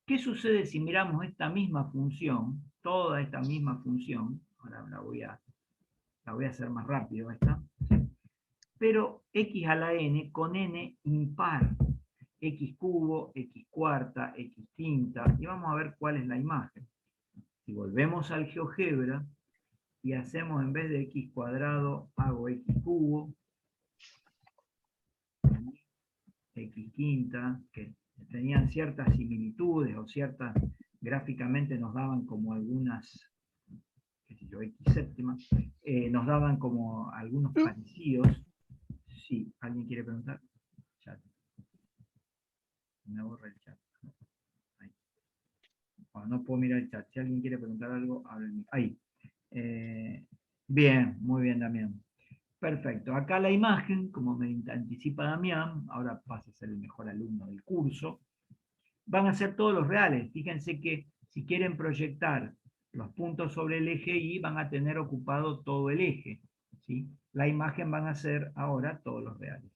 ¿Qué sucede si miramos esta misma función, toda esta misma función? Ahora la voy a hacer más rápido esta. Pero x a la n con n impar. X cubo, x cuarta, x quinta. Y vamos a ver cuál es la imagen. Si volvemos al GeoGebra y hacemos en vez de x cuadrado, hago x cubo, x quinta, que tenían ciertas similitudes o ciertas, gráficamente nos daban como algunas, qué sé yo, x séptima, nos daban como algunos parecidos. Sí, ¿alguien quiere preguntar? Chat. Me borra el chat. Ahí. Bueno, no puedo mirar el chat. Si alguien quiere preguntar algo, háblenme. Ahí. Bien, muy bien, Damián. Perfecto. Acá la imagen, como me anticipa Damián, ahora pasa a ser el mejor alumno del curso, van a ser todos los reales. Fíjense que si quieren proyectar los puntos sobre el eje Y, van a tener ocupado todo el eje, ¿sí? La imagen van a ser ahora todos los reales.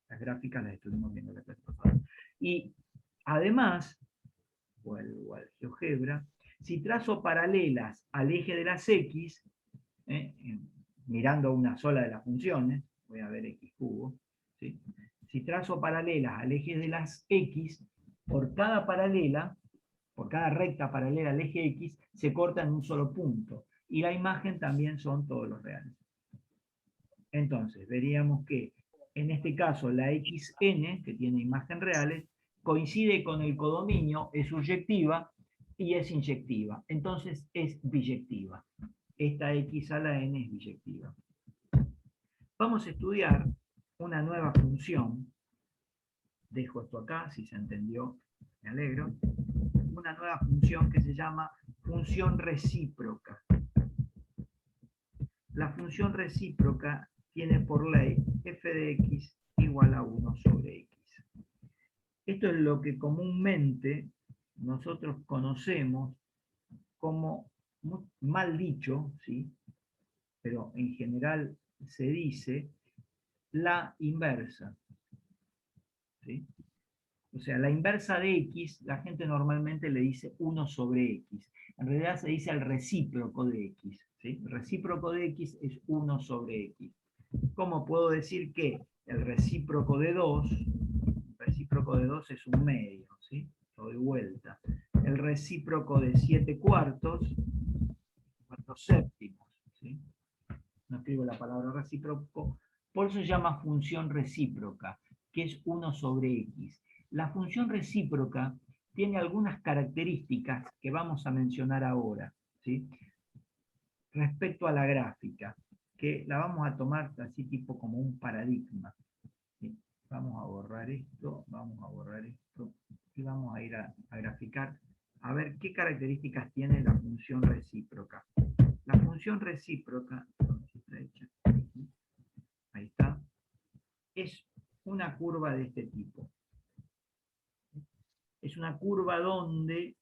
Las gráficas las estuvimos viendo la clase pasada. Y además, vuelvo al GeoGebra, si trazo paralelas al eje de las X, mirando una sola de las funciones, voy a ver x cubo, ¿sí? Si trazo paralelas al eje de las X, por cada paralela por cada recta paralela al eje X, se corta en un solo punto. Y la imagen también son todos los reales. Entonces, veríamos que en este caso la XN, que tiene imagen reales, coincide con el codominio, es surjectiva y es inyectiva. Entonces es biyectiva. Esta X a la N es biyectiva. Vamos a estudiar una nueva función. Dejo esto acá, si se entendió, me alegro. Una nueva función que se llama función recíproca. La función recíproca tiene por ley f de x igual a 1 sobre x. Esto es lo que comúnmente nosotros conocemos como, mal dicho, ¿sí? Pero en general se dice, la inversa. ¿Sí? O sea, la inversa de x, la gente normalmente le dice 1 sobre x. En realidad se dice el recíproco de x. ¿Sí? El recíproco de x es 1 sobre x. ¿Cómo puedo decir que el recíproco de 2 es un medio? ¿Sí? Lo doy vuelta. El recíproco de 7 cuartos, 4 séptimos. ¿Sí? No escribo la palabra recíproco. Por eso se llama función recíproca, que es 1 sobre x. La función recíproca tiene algunas características que vamos a mencionar ahora, ¿sí? Respecto a la gráfica, que la vamos a tomar así tipo como un paradigma. ¿Sí? Vamos a borrar esto y vamos a ir a graficar a ver qué características tiene la función recíproca. La función recíproca, ahí está, es una curva de este tipo. Es una curva donde,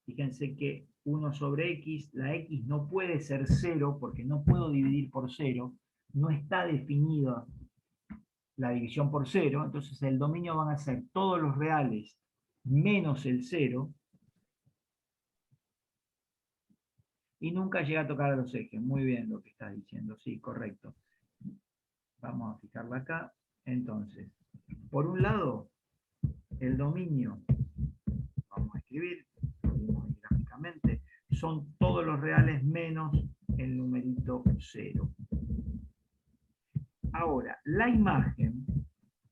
fíjense que 1 sobre x, la x no puede ser 0 porque no puedo dividir por 0, no está definida la división por 0, entonces el dominio van a ser todos los reales menos el 0, y nunca llega a tocar a los ejes. Muy bien lo que estás diciendo, sí, correcto. Vamos a fijarla acá. Entonces, por un lado, el dominio, vamos a escribir, lo vimos gráficamente, son todos los reales menos el numerito 0. Ahora, la imagen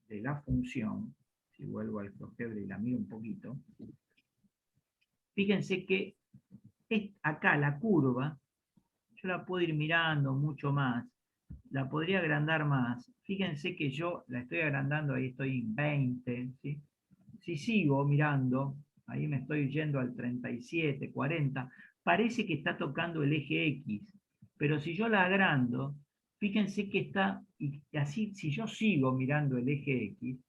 de la función, si vuelvo al GeoGebra y la miro un poquito, fíjense que acá la curva, yo la puedo ir mirando mucho más, la podría agrandar más. Fíjense que yo la estoy agrandando, ahí estoy en 20, ¿sí? Si sigo mirando, ahí me estoy yendo al 37, 40, parece que está tocando el eje X, pero si yo la agrando, fíjense que está, y así, si yo sigo mirando el eje X,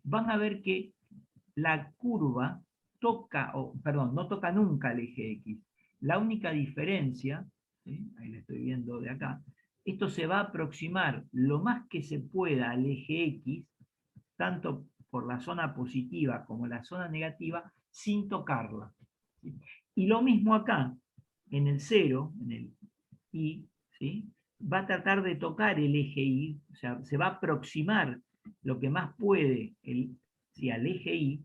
van a ver que la curva toca, perdón, no toca nunca el eje X. La única diferencia, ¿sí? Ahí la estoy viendo de acá, esto se va a aproximar lo más que se pueda al eje X, tanto por la zona positiva como la zona negativa, sin tocarla. ¿Sí? Y lo mismo acá, en el 0, en el Y, ¿sí? Va a tratar de tocar el eje Y, o sea, se va a aproximar lo que más puede al eje Y,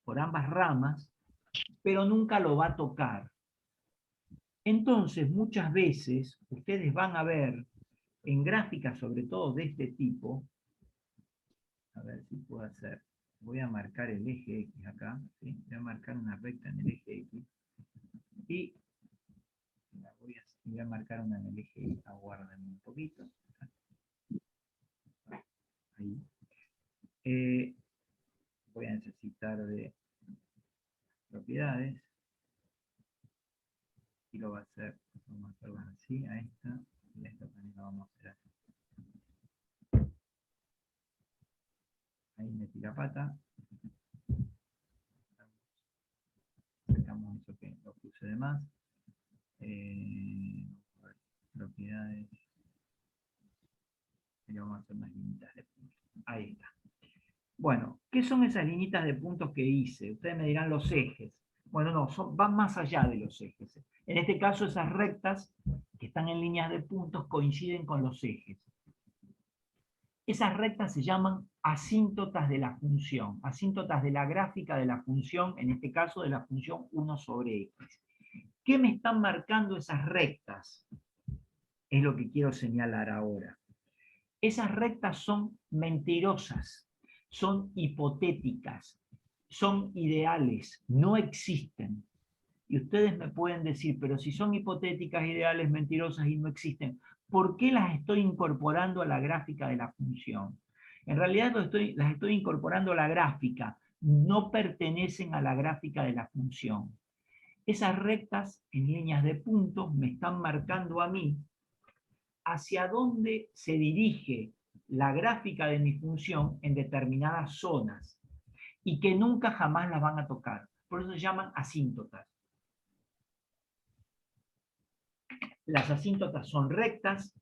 por ambas ramas, pero nunca lo va a tocar. Entonces, muchas veces, ustedes van a ver, en gráficas sobre todo de este tipo, a ver si puedo hacer, voy a marcar el eje X acá, ¿sí? Voy a marcar una recta en el eje X, y voy a marcar una en el eje Y, aguárdenme un poquito, ahí. Voy a necesitar de propiedades, y lo va a hacer, vamos a hacerlo así, a esta, y a esta también la vamos a hacer así. Ahí metí la pata, sacamos eso que lo puse de más, propiedades, y le vamos a hacer unas linitas de puntos. Ahí está. Bueno, ¿qué son esas linitas de puntos que hice? Ustedes me dirán los ejes. Bueno, no, van más allá de los ejes. En este caso, esas rectas que están en líneas de puntos coinciden con los ejes. Esas rectas se llaman asíntotas de la función, asíntotas de la gráfica de la función, en este caso de la función 1 sobre x. ¿Qué me están marcando esas rectas? Es lo que quiero señalar ahora. Esas rectas son mentirosas, son hipotéticas, son ideales, no existen. Y ustedes me pueden decir, pero si son hipotéticas, ideales, mentirosas y no existen, ¿por qué las estoy incorporando a la gráfica de la función? En realidad las estoy incorporando a la gráfica, no pertenecen a la gráfica de la función. Esas rectas en líneas de puntos me están marcando a mí hacia dónde se dirige la gráfica de mi función en determinadas zonas y que nunca jamás las van a tocar. Por eso se llaman asíntotas. Las asíntotas son rectas,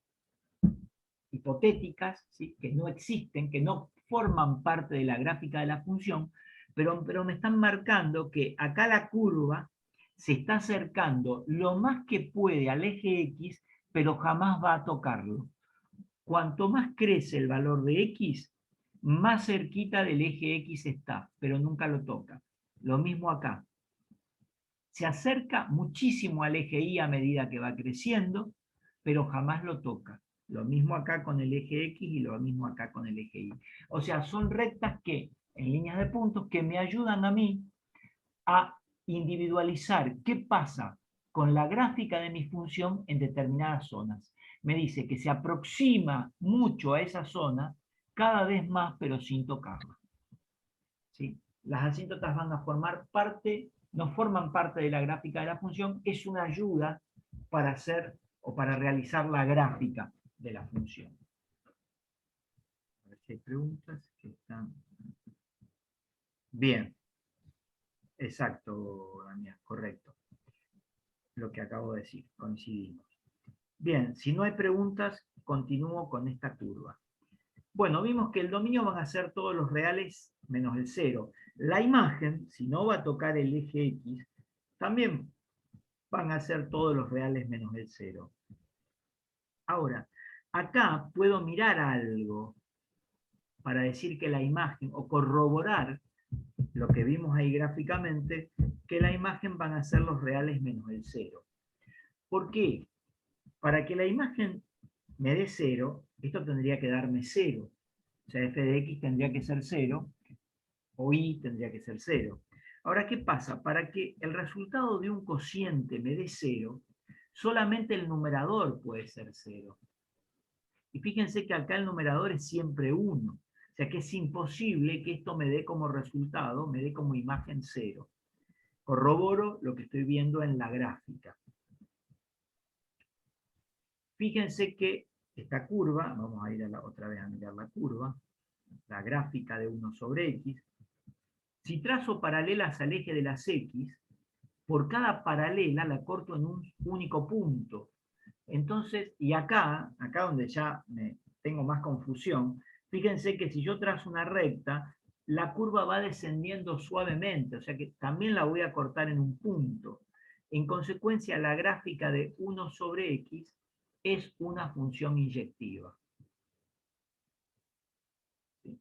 hipotéticas, ¿sí? Que no existen, que no forman parte de la gráfica de la función, pero me están marcando que acá la curva se está acercando lo más que puede al eje X, pero jamás va a tocarlo. Cuanto más crece el valor de X, más cerquita del eje X está, pero nunca lo toca. Lo mismo acá. Se acerca muchísimo al eje Y a medida que va creciendo, pero jamás lo toca. Lo mismo acá con el eje X y lo mismo acá con el eje Y. O sea, son rectas que, en líneas de puntos, que me ayudan a mí a individualizar qué pasa con la gráfica de mi función en determinadas zonas. Me dice que se aproxima mucho a esa zona, cada vez más, pero sin tocarla. ¿Sí? Las asíntotas van a formar parte, no forman parte de la gráfica de la función, es una ayuda para hacer o para realizar la gráfica de la función. A ver si hay preguntas que están... Bien. Exacto, Damián, correcto. Lo que acabo de decir, coincidimos. Bien, si no hay preguntas, continúo con esta curva. Bueno, vimos que el dominio van a ser todos los reales menos el 0. La imagen, si no va a tocar el eje X, también van a ser todos los reales menos el 0. Ahora, acá puedo mirar algo para decir que la imagen, o corroborar lo que vimos ahí gráficamente, que la imagen van a ser los reales menos el 0. ¿Por qué? Para que la imagen me dé 0, esto tendría que darme 0. O sea, f de x tendría que ser 0, o y tendría que ser 0. Ahora, ¿qué pasa? Para que el resultado de un cociente me dé 0, solamente el numerador puede ser 0. Y fíjense que acá el numerador es siempre 1. O sea que es imposible que esto me dé como resultado, me dé como imagen 0. Corroboro lo que estoy viendo en la gráfica. Fíjense que esta curva, vamos a ir otra vez a mirar la curva, la gráfica de 1 sobre x, si trazo paralelas al eje de las x, por cada paralela la corto en un único punto. Entonces, y acá donde ya tengo más confusión, fíjense que si yo trazo una recta, la curva va descendiendo suavemente, o sea que también la voy a cortar en un punto. En consecuencia, la gráfica de 1 sobre x es una función inyectiva. ¿Sí?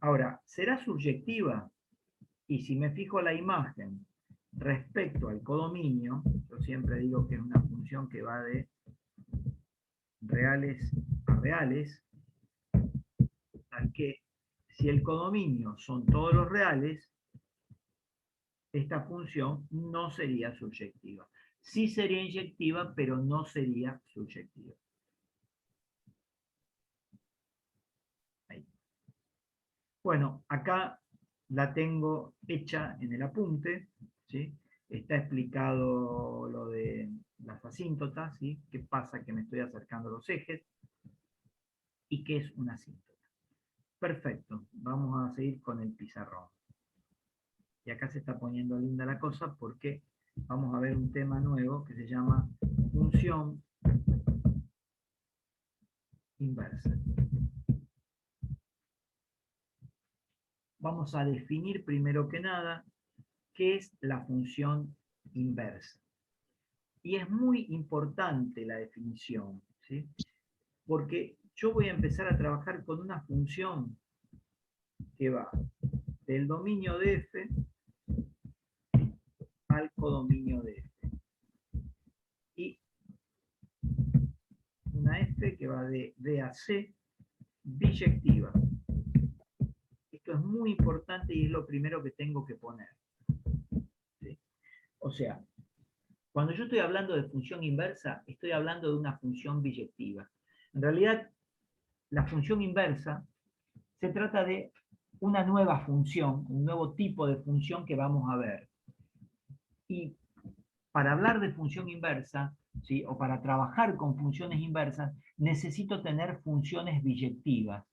Ahora, ¿será subyectiva? Y si me fijo la imagen respecto al codominio, yo siempre digo que es una función que va de reales a reales, tal que si el codominio son todos los reales, esta función no sería subyectiva. Sí sería inyectiva, pero no sería subyectiva. Ahí. Bueno, acá la tengo hecha en el apunte, ¿sí? Está explicado lo de las asíntotas, ¿sí? Qué pasa que me estoy acercando a los ejes y qué es una asíntota. Perfecto, vamos a seguir con el pizarrón. Y acá se está poniendo linda la cosa porque vamos a ver un tema nuevo que se llama función inversa. Vamos a definir primero que nada qué es la función inversa. Y es muy importante la definición, ¿sí? Porque yo voy a empezar a trabajar con una función que va del dominio de F al codominio de F. Y una F que va de D a C, biyectiva. Esto es muy importante y es lo primero que tengo que poner. ¿Sí? O sea, cuando yo estoy hablando de función inversa, estoy hablando de una función biyectiva. En realidad, la función inversa se trata de una nueva función, un nuevo tipo de función que vamos a ver. Y para hablar de función inversa, ¿sí? O para trabajar con funciones inversas, necesito tener funciones biyectivas.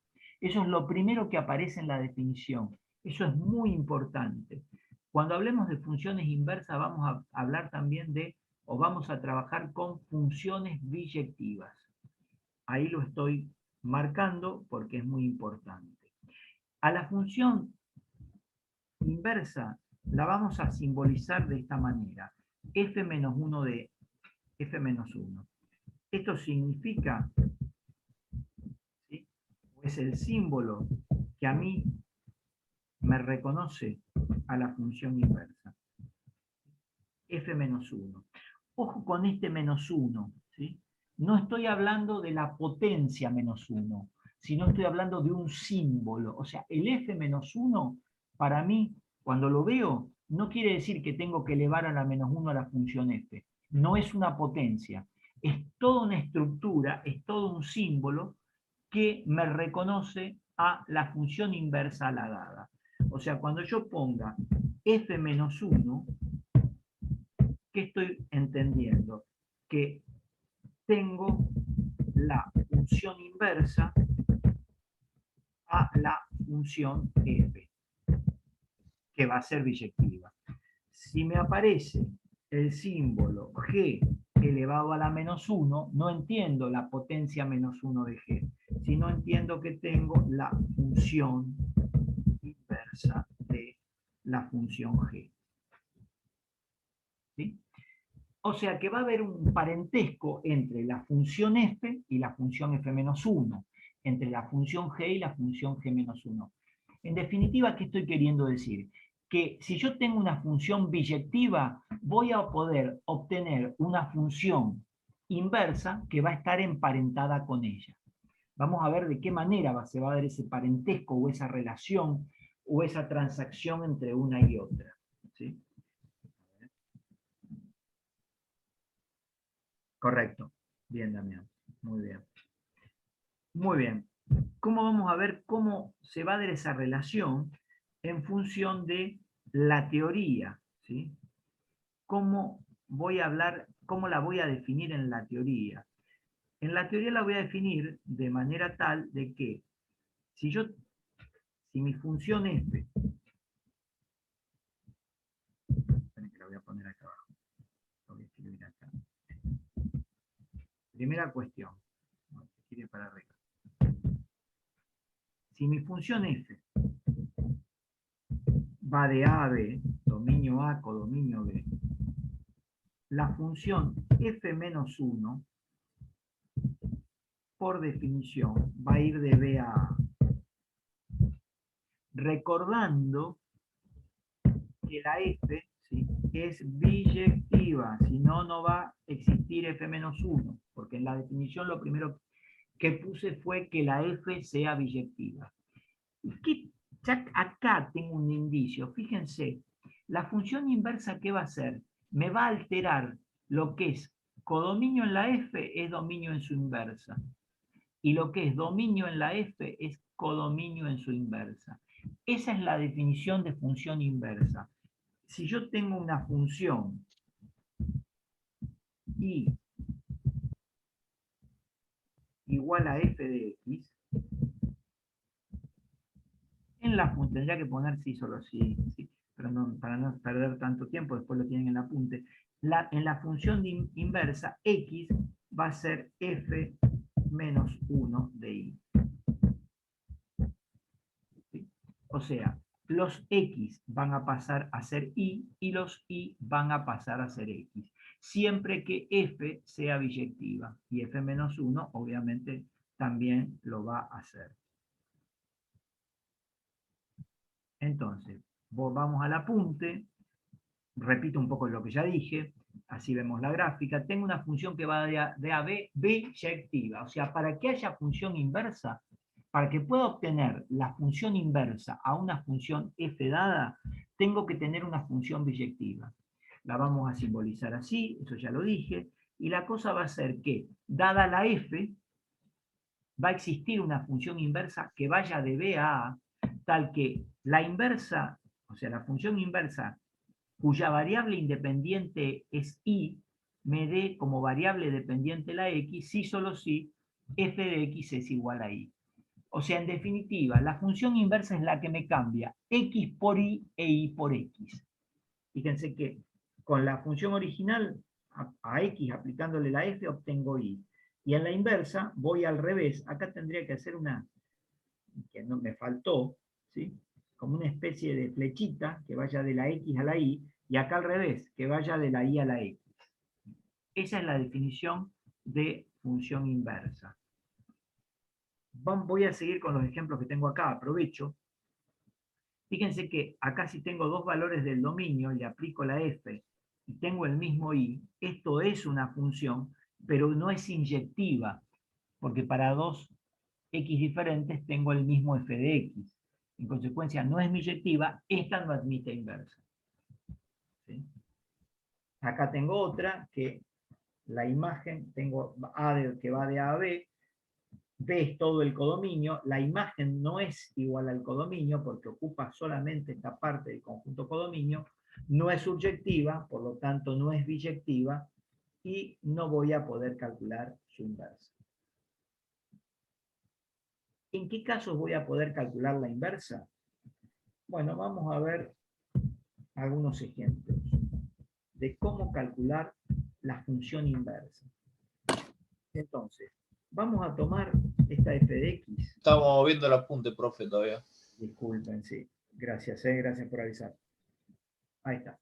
Eso es lo primero que aparece en la definición. Eso es muy importante. Cuando hablemos de funciones inversas, vamos a hablar también de, o vamos a trabajar con funciones biyectivas. Ahí lo estoy marcando porque es muy importante. A la función inversa la vamos a simbolizar de esta manera. F menos 1 de F menos 1. Esto significa, ¿sí? Es el símbolo que a mí me reconoce a la función inversa. F menos 1. Ojo con este menos 1, ¿sí? No estoy hablando de la potencia menos 1, sino estoy hablando de un símbolo. O sea, el F menos 1, para mí, cuando lo veo, no quiere decir que tengo que elevar a la menos 1 a la función F. No es una potencia. Es toda una estructura, es todo un símbolo que me reconoce a la función inversa halagada. O sea, cuando yo ponga F menos 1, ¿qué estoy entendiendo? Que tengo la función inversa a la función F, que va a ser biyectiva. Si me aparece el símbolo G elevado a la menos 1, no entiendo la potencia menos 1 de G, sino entiendo que tengo la función inversa de la función G. ¿Sí? O sea que va a haber un parentesco entre la función F y la función F menos 1, entre la función G y la función G menos 1. En definitiva, ¿qué estoy queriendo decir? Que si yo tengo una función biyectiva, voy a poder obtener una función inversa que va a estar emparentada con ella. Vamos a ver de qué manera se va a dar ese parentesco o esa relación o esa transacción entre una y otra. ¿Sí? Correcto. Bien, Damián. Muy bien. Muy bien. ¿Cómo vamos a ver cómo se va a dar esa relación en función de la teoría? ¿Sí? ¿Cómo voy a hablar, cómo la voy a definir en la teoría? En la teoría la voy a definir de manera tal de que si mi función F, esperen que la voy a poner acá abajo, lo voy a escribir acá. Primera cuestión, para arriba. Si mi función F va de A a B, dominio A, codominio B, la función F menos 1, por definición, va a ir de B a A. Recordando que la F, ¿sí?, es biyectiva, si no, no va a existir F menos 1, porque en la definición lo primero que puse fue que la F sea biyectiva. ¿Qué? Ya acá tengo un indicio, fíjense, la función inversa, ¿qué va a hacer? Me va a alterar lo que es codominio en la F, es dominio en su inversa. Y lo que es dominio en la F es codominio en su inversa. Esa es la definición de función inversa. Si yo tengo una función y igual a f de x, en la función, tendría que poner sí, solo sí, pero no, para no perder tanto tiempo, después lo tienen en el apunte. En la función inversa, x va a ser f menos 1 de y. ¿Sí? O sea, los x van a pasar a ser y los y van a pasar a ser x. Siempre que f sea biyectiva. Y f menos 1, obviamente, también lo va a hacer. Entonces, vamos al apunte, repito un poco lo que ya dije, así vemos la gráfica. Tengo una función que va de A a B, biyectiva. O sea, para que haya función inversa, para que pueda obtener la función inversa a una función f dada, tengo que tener una función biyectiva. La vamos a simbolizar así, eso ya lo dije, y la cosa va a ser que, dada la f, va a existir una función inversa que vaya de B a A, tal que la inversa, o sea, la función inversa cuya variable independiente es y, me dé como variable dependiente la x, si solo si f de x es igual a y. O sea, en definitiva, la función inversa es la que me cambia x por y e y por x. Fíjense que con la función original, a x aplicándole la f, obtengo y. Y en la inversa, voy al revés. Acá tendría que hacer una, que no me faltó, ¿sí? Como una especie de flechita que vaya de la x a la y, y acá al revés, que vaya de la y a la x. Esa es la definición de función inversa. Voy a seguir con los ejemplos que tengo acá, aprovecho. Fíjense que acá si tengo dos valores del dominio, le aplico la f y tengo el mismo y, esto es una función, pero no es inyectiva, porque para dos x diferentes tengo el mismo f de x. En consecuencia, no es biyectiva, esta no admite inversa. ¿Sí? Acá tengo otra que la imagen, tengo que va de A a B, B es todo el codominio, la imagen no es igual al codominio porque ocupa solamente esta parte del conjunto codominio, no es surjectiva, por lo tanto no es biyectiva y no voy a poder calcular su inversa. ¿En qué casos voy a poder calcular la inversa? Bueno, vamos a ver algunos ejemplos de cómo calcular la función inversa. Entonces, vamos a tomar esta f de x.
Estamos viendo el apunte, profe, todavía.
Disculpen, sí. Gracias, gracias por avisar. Ahí está.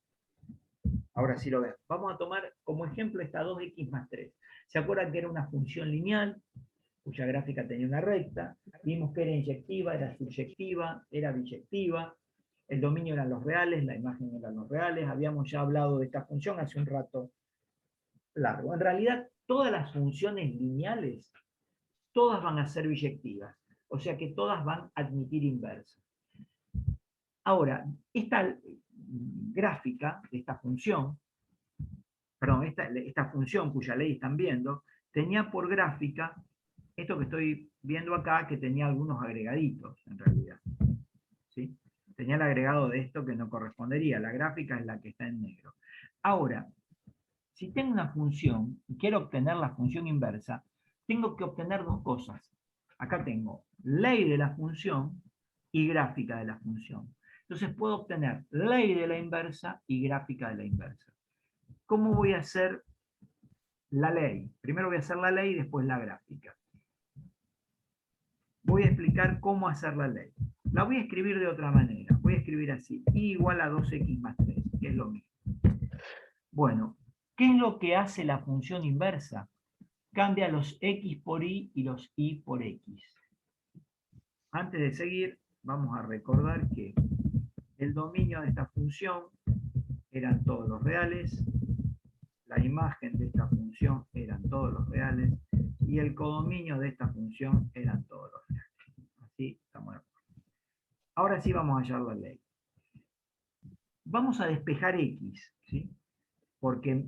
Ahora sí lo ven. Vamos a tomar como ejemplo esta 2x más 3. ¿Se acuerdan que era una función lineal, cuya gráfica tenía una recta? Vimos que era inyectiva, era surjectiva, era biyectiva. El dominio eran los reales, la imagen eran los reales. Habíamos ya hablado de esta función hace un rato largo. En realidad, todas las funciones lineales, todas van a ser biyectivas. O sea que todas van a admitir inversa. Ahora, esta gráfica de esta función, perdón, esta función cuya ley están viendo, tenía por gráfica esto que estoy viendo acá, que tenía algunos agregaditos, en realidad. ¿Sí? Tenía el agregado de esto que no correspondería. La gráfica es la que está en negro. Ahora, si tengo una función y quiero obtener la función inversa, tengo que obtener dos cosas. Acá tengo ley de la función y gráfica de la función. Entonces puedo obtener ley de la inversa y gráfica de la inversa. ¿Cómo voy a hacer la ley? Primero voy a hacer la ley y después la gráfica. Voy a explicar cómo hacer la ley. La voy a escribir de otra manera. Voy a escribir así, y igual a 2x más 3, que es lo mismo. Bueno, ¿qué es lo que hace la función inversa? Cambia los x por y los y por x. Antes de seguir, vamos a recordar que el dominio de esta función eran todos los reales, la imagen de esta función eran todos los reales, y el codominio de esta función eran todos los reales. Así estamos de acuerdo. Ahora sí vamos a hallar la ley. Vamos a despejar x, ¿sí? Porque,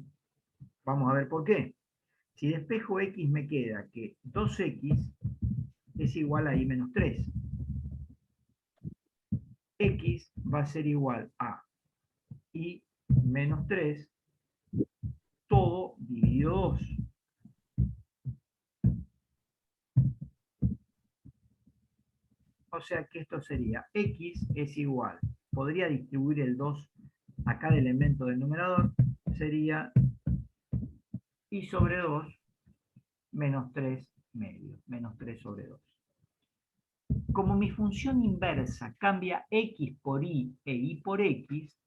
vamos a ver por qué. Si despejo x me queda que 2x es igual a y menos 3. X va a ser igual a y menos 3, todo dividido 2. O sea que esto sería x es igual, podría distribuir el 2 a cada elemento del numerador, sería y sobre 2 menos 3 medio, menos 3 sobre 2. Como mi función inversa cambia x por y e y por x,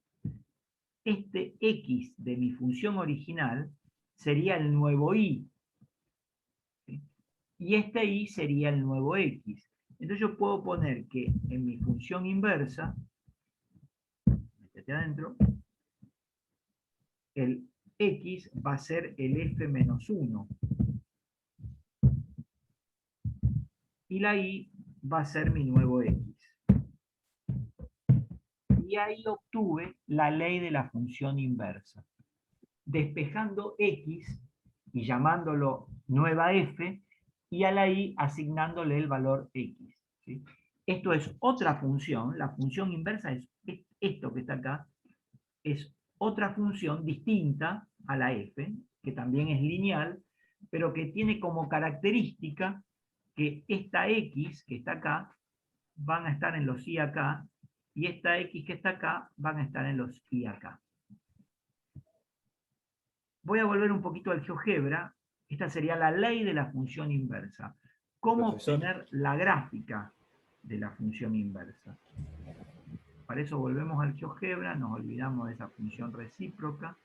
este x de mi función original sería el nuevo y. ¿Sí? y este y sería el nuevo x. Entonces yo puedo poner que en mi función inversa, métete adentro, el x va a ser el f menos 1. Y la y va a ser mi nuevo x. Y ahí obtuve la ley de la función inversa. Despejando x y llamándolo nueva f, y a la y asignándole el valor x. ¿Sí? Esto es otra función, la función inversa es esto que está acá, es otra función distinta a la f, que también es lineal, pero que tiene como característica que esta x que está acá van a estar en los y acá, y esta x que está acá van a estar en los y acá. Voy a volver un poquito al GeoGebra. Esta sería la ley de la función inversa. ¿Cómo
Profesor.
obtener la gráfica de la función inversa? Para eso volvemos al GeoGebra, nos olvidamos de esa función recíproca.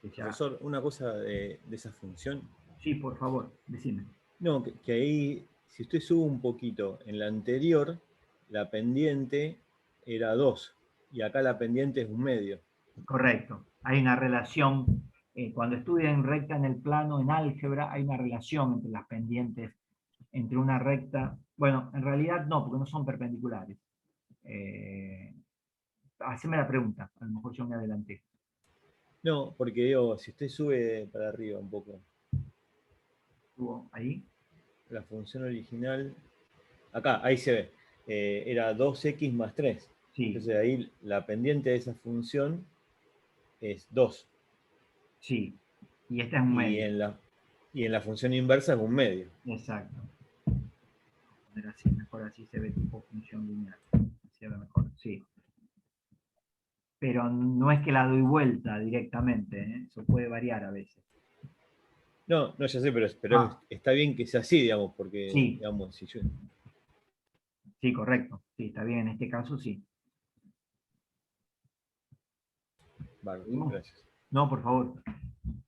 Que ya...
Profesor, una cosa de esa función.
Sí, por favor, decime.
No, que ahí, si usted sube un poquito, en la anterior, la pendiente era 2, y acá la pendiente es 1/2.
Correcto. Hay una relación, cuando estudian recta en el plano, en álgebra, hay una relación entre las pendientes, entre una recta, bueno, en realidad no, porque no son perpendiculares. Haceme la pregunta, a lo mejor yo me adelanté.
No, porque digo, si usted sube para arriba un poco,
¿Estuvo ahí?
la función original, acá, ahí se ve, era 2x más 3.
Sí,
Entonces ahí la pendiente de esa función es 2.
sí. Y esta es un
Y
medio.
en la función inversa es 1/2.
Exacto. Poner así, mejor así se ve tipo función lineal. Así se ve mejor, sí. Pero no es que la doy vuelta directamente, ¿eh? Eso puede variar a veces.
No, no, ya sé, pero
Ah.
está bien que sea así, digamos, porque,
Sí.
digamos, si yo...
Sí, correcto. Sí, está bien, en este caso sí.
Vale,
¿Seguimos?
gracias.
No, por favor.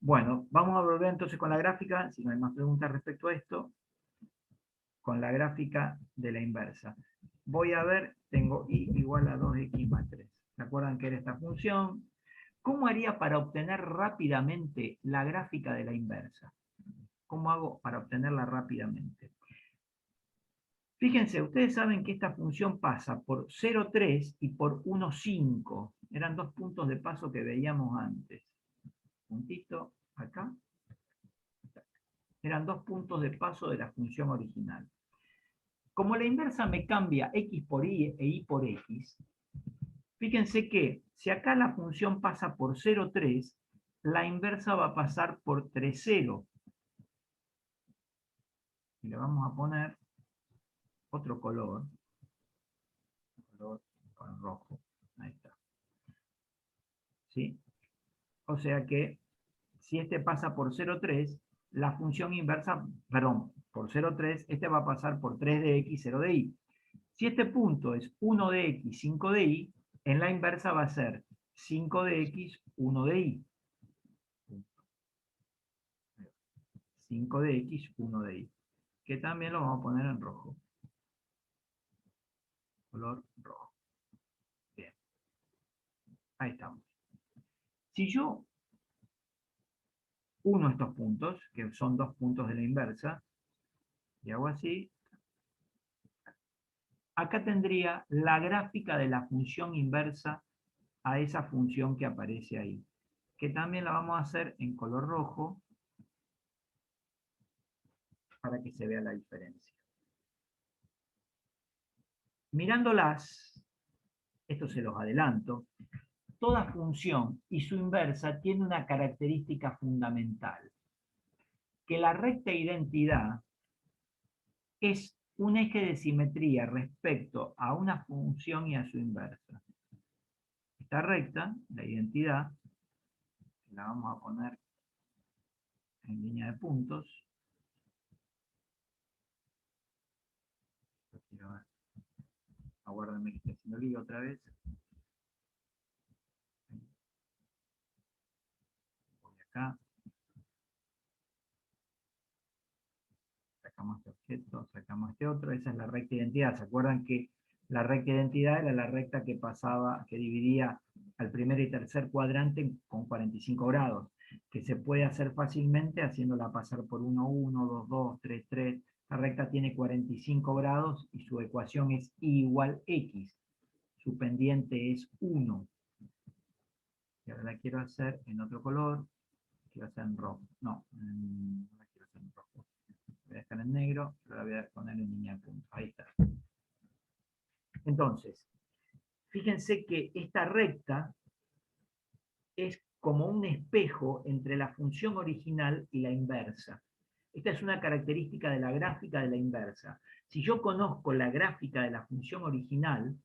Bueno, vamos a volver entonces con la gráfica, si no hay más preguntas respecto a esto, con la gráfica de la inversa. Voy a ver, tengo y igual a 2x más 3. ¿Se acuerdan que era esta función? ¿Cómo haría para obtener rápidamente la gráfica de la inversa? ¿Cómo hago para obtenerla rápidamente? Fíjense, ustedes saben que esta función pasa por 0,3 y por 1,5. Eran dos puntos de paso que veíamos antes. Puntito acá. Eran dos puntos de paso de la función original. Como la inversa me cambia x por y e y por x, fíjense que si acá la función pasa por 0,3, la inversa va a pasar por 3,0. Y le vamos a poner otro color con rojo. Ahí está. ¿Sí? O sea que si este pasa por 0,3, la función inversa, perdón, por 0,3, este va a pasar por 3 de x, 0 de y. Si este punto es 1 de x, 5 de y, en la inversa va a ser 5 de x, 1 de y. 5 de x, 1 de y. Que también lo vamos a poner en rojo. Color rojo. Bien. Ahí estamos. Si yo uno estos puntos, que son dos puntos de la inversa, y hago así, acá tendría la gráfica de la función inversa a esa función que aparece ahí, que también la vamos a hacer en color rojo para que se vea la diferencia. Mirándolas, esto se los adelanto, toda función y su inversa tiene una característica fundamental, que la recta identidad es un eje de simetría respecto a una función y a su inversa. Esta recta, la identidad, la vamos a poner en línea de puntos. Aguárdenme que estoy haciendo lío otra vez. Voy acá. sacamos este objeto, sacamos este otro, esa es la recta identidad. ¿Se acuerdan que la recta identidad era la recta que pasaba, que dividía al primer y tercer cuadrante con 45 grados, que se puede hacer fácilmente haciéndola pasar por 1, 1, 2, 2, 3, 3. La recta tiene 45 grados y su ecuación es y igual x. Su pendiente es 1. Y ahora la quiero hacer en otro color. Quiero hacer en rojo. No la quiero hacer en rojo. Voy a dejar en negro, pero la voy a poner en línea de punto. Ahí está. Entonces, fíjense que esta recta es como un espejo entre la función original y la inversa. Esta es una característica de la gráfica de la inversa. Si yo conozco la gráfica de la función original,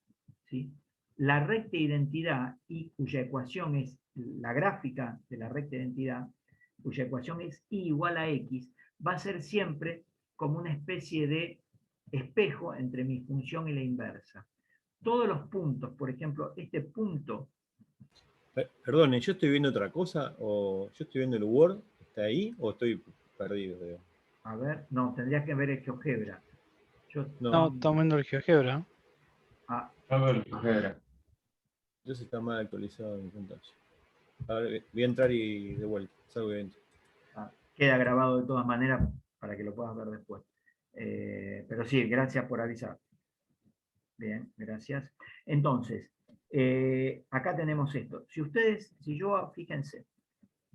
¿sí?, la recta identidad, y cuya ecuación es la gráfica de la recta identidad, cuya ecuación es y igual a x, va a ser siempre como una especie de espejo entre mi función y la inversa. Todos los puntos, por ejemplo, este punto...
Perdone, ¿yo estoy viendo otra cosa? ¿O yo estoy viendo el Word? ¿Está ahí? ¿O estoy perdido? Digo?
A ver, no, tendría que ver el GeoGebra.
No, estamos viendo el GeoGebra.
Ah,
Entonces está mal actualizado mi pantalla. A ver, voy a entrar y de vuelta. Salgo y entro.
queda grabado de todas maneras para que lo puedas ver después. Pero sí, gracias por avisar. Bien, gracias. Entonces, acá tenemos esto. Si yo, fíjense,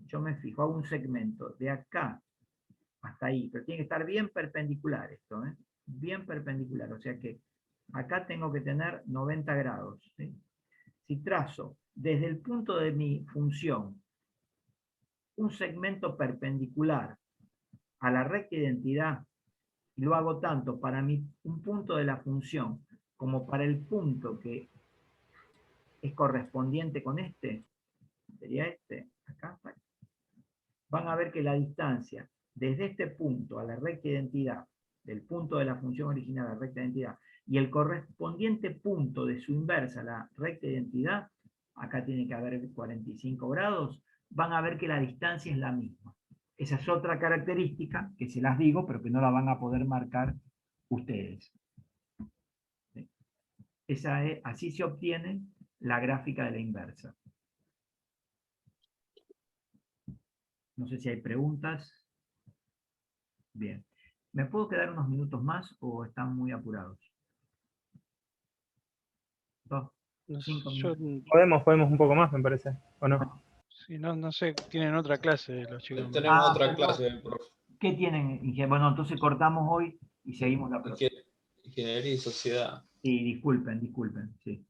yo me fijo, hago un segmento de acá hasta ahí, pero tiene que estar bien perpendicular esto, ¿eh? Bien perpendicular, o sea que acá tengo que tener 90 grados, ¿sí? Si trazo desde el punto de mi función un segmento perpendicular a la recta identidad, y lo hago tanto para un punto de la función como para el punto que es correspondiente con este, sería este, acá, van a ver que la distancia desde este punto a la recta identidad, del punto de la función original a la recta identidad, y el correspondiente punto de su inversa, la recta identidad, acá tiene que haber 45 grados, van a ver que la distancia es la misma. Esa es otra característica que se las digo, pero que no la van a poder marcar ustedes. ¿Sí? Así se obtiene la gráfica de la inversa. No sé si hay preguntas. Bien. ¿Me puedo quedar unos minutos más o están muy apurados? 2, 5 minutos.
Podemos un poco más, me parece, ¿o no?
Sí, no sé, tienen otra clase los chicos.
Tenemos otra
perdón.
clase, profe.
¿Qué tienen? Bueno, entonces cortamos hoy y seguimos la próxima.
Ingeniería y sociedad.
Sí, disculpen, sí.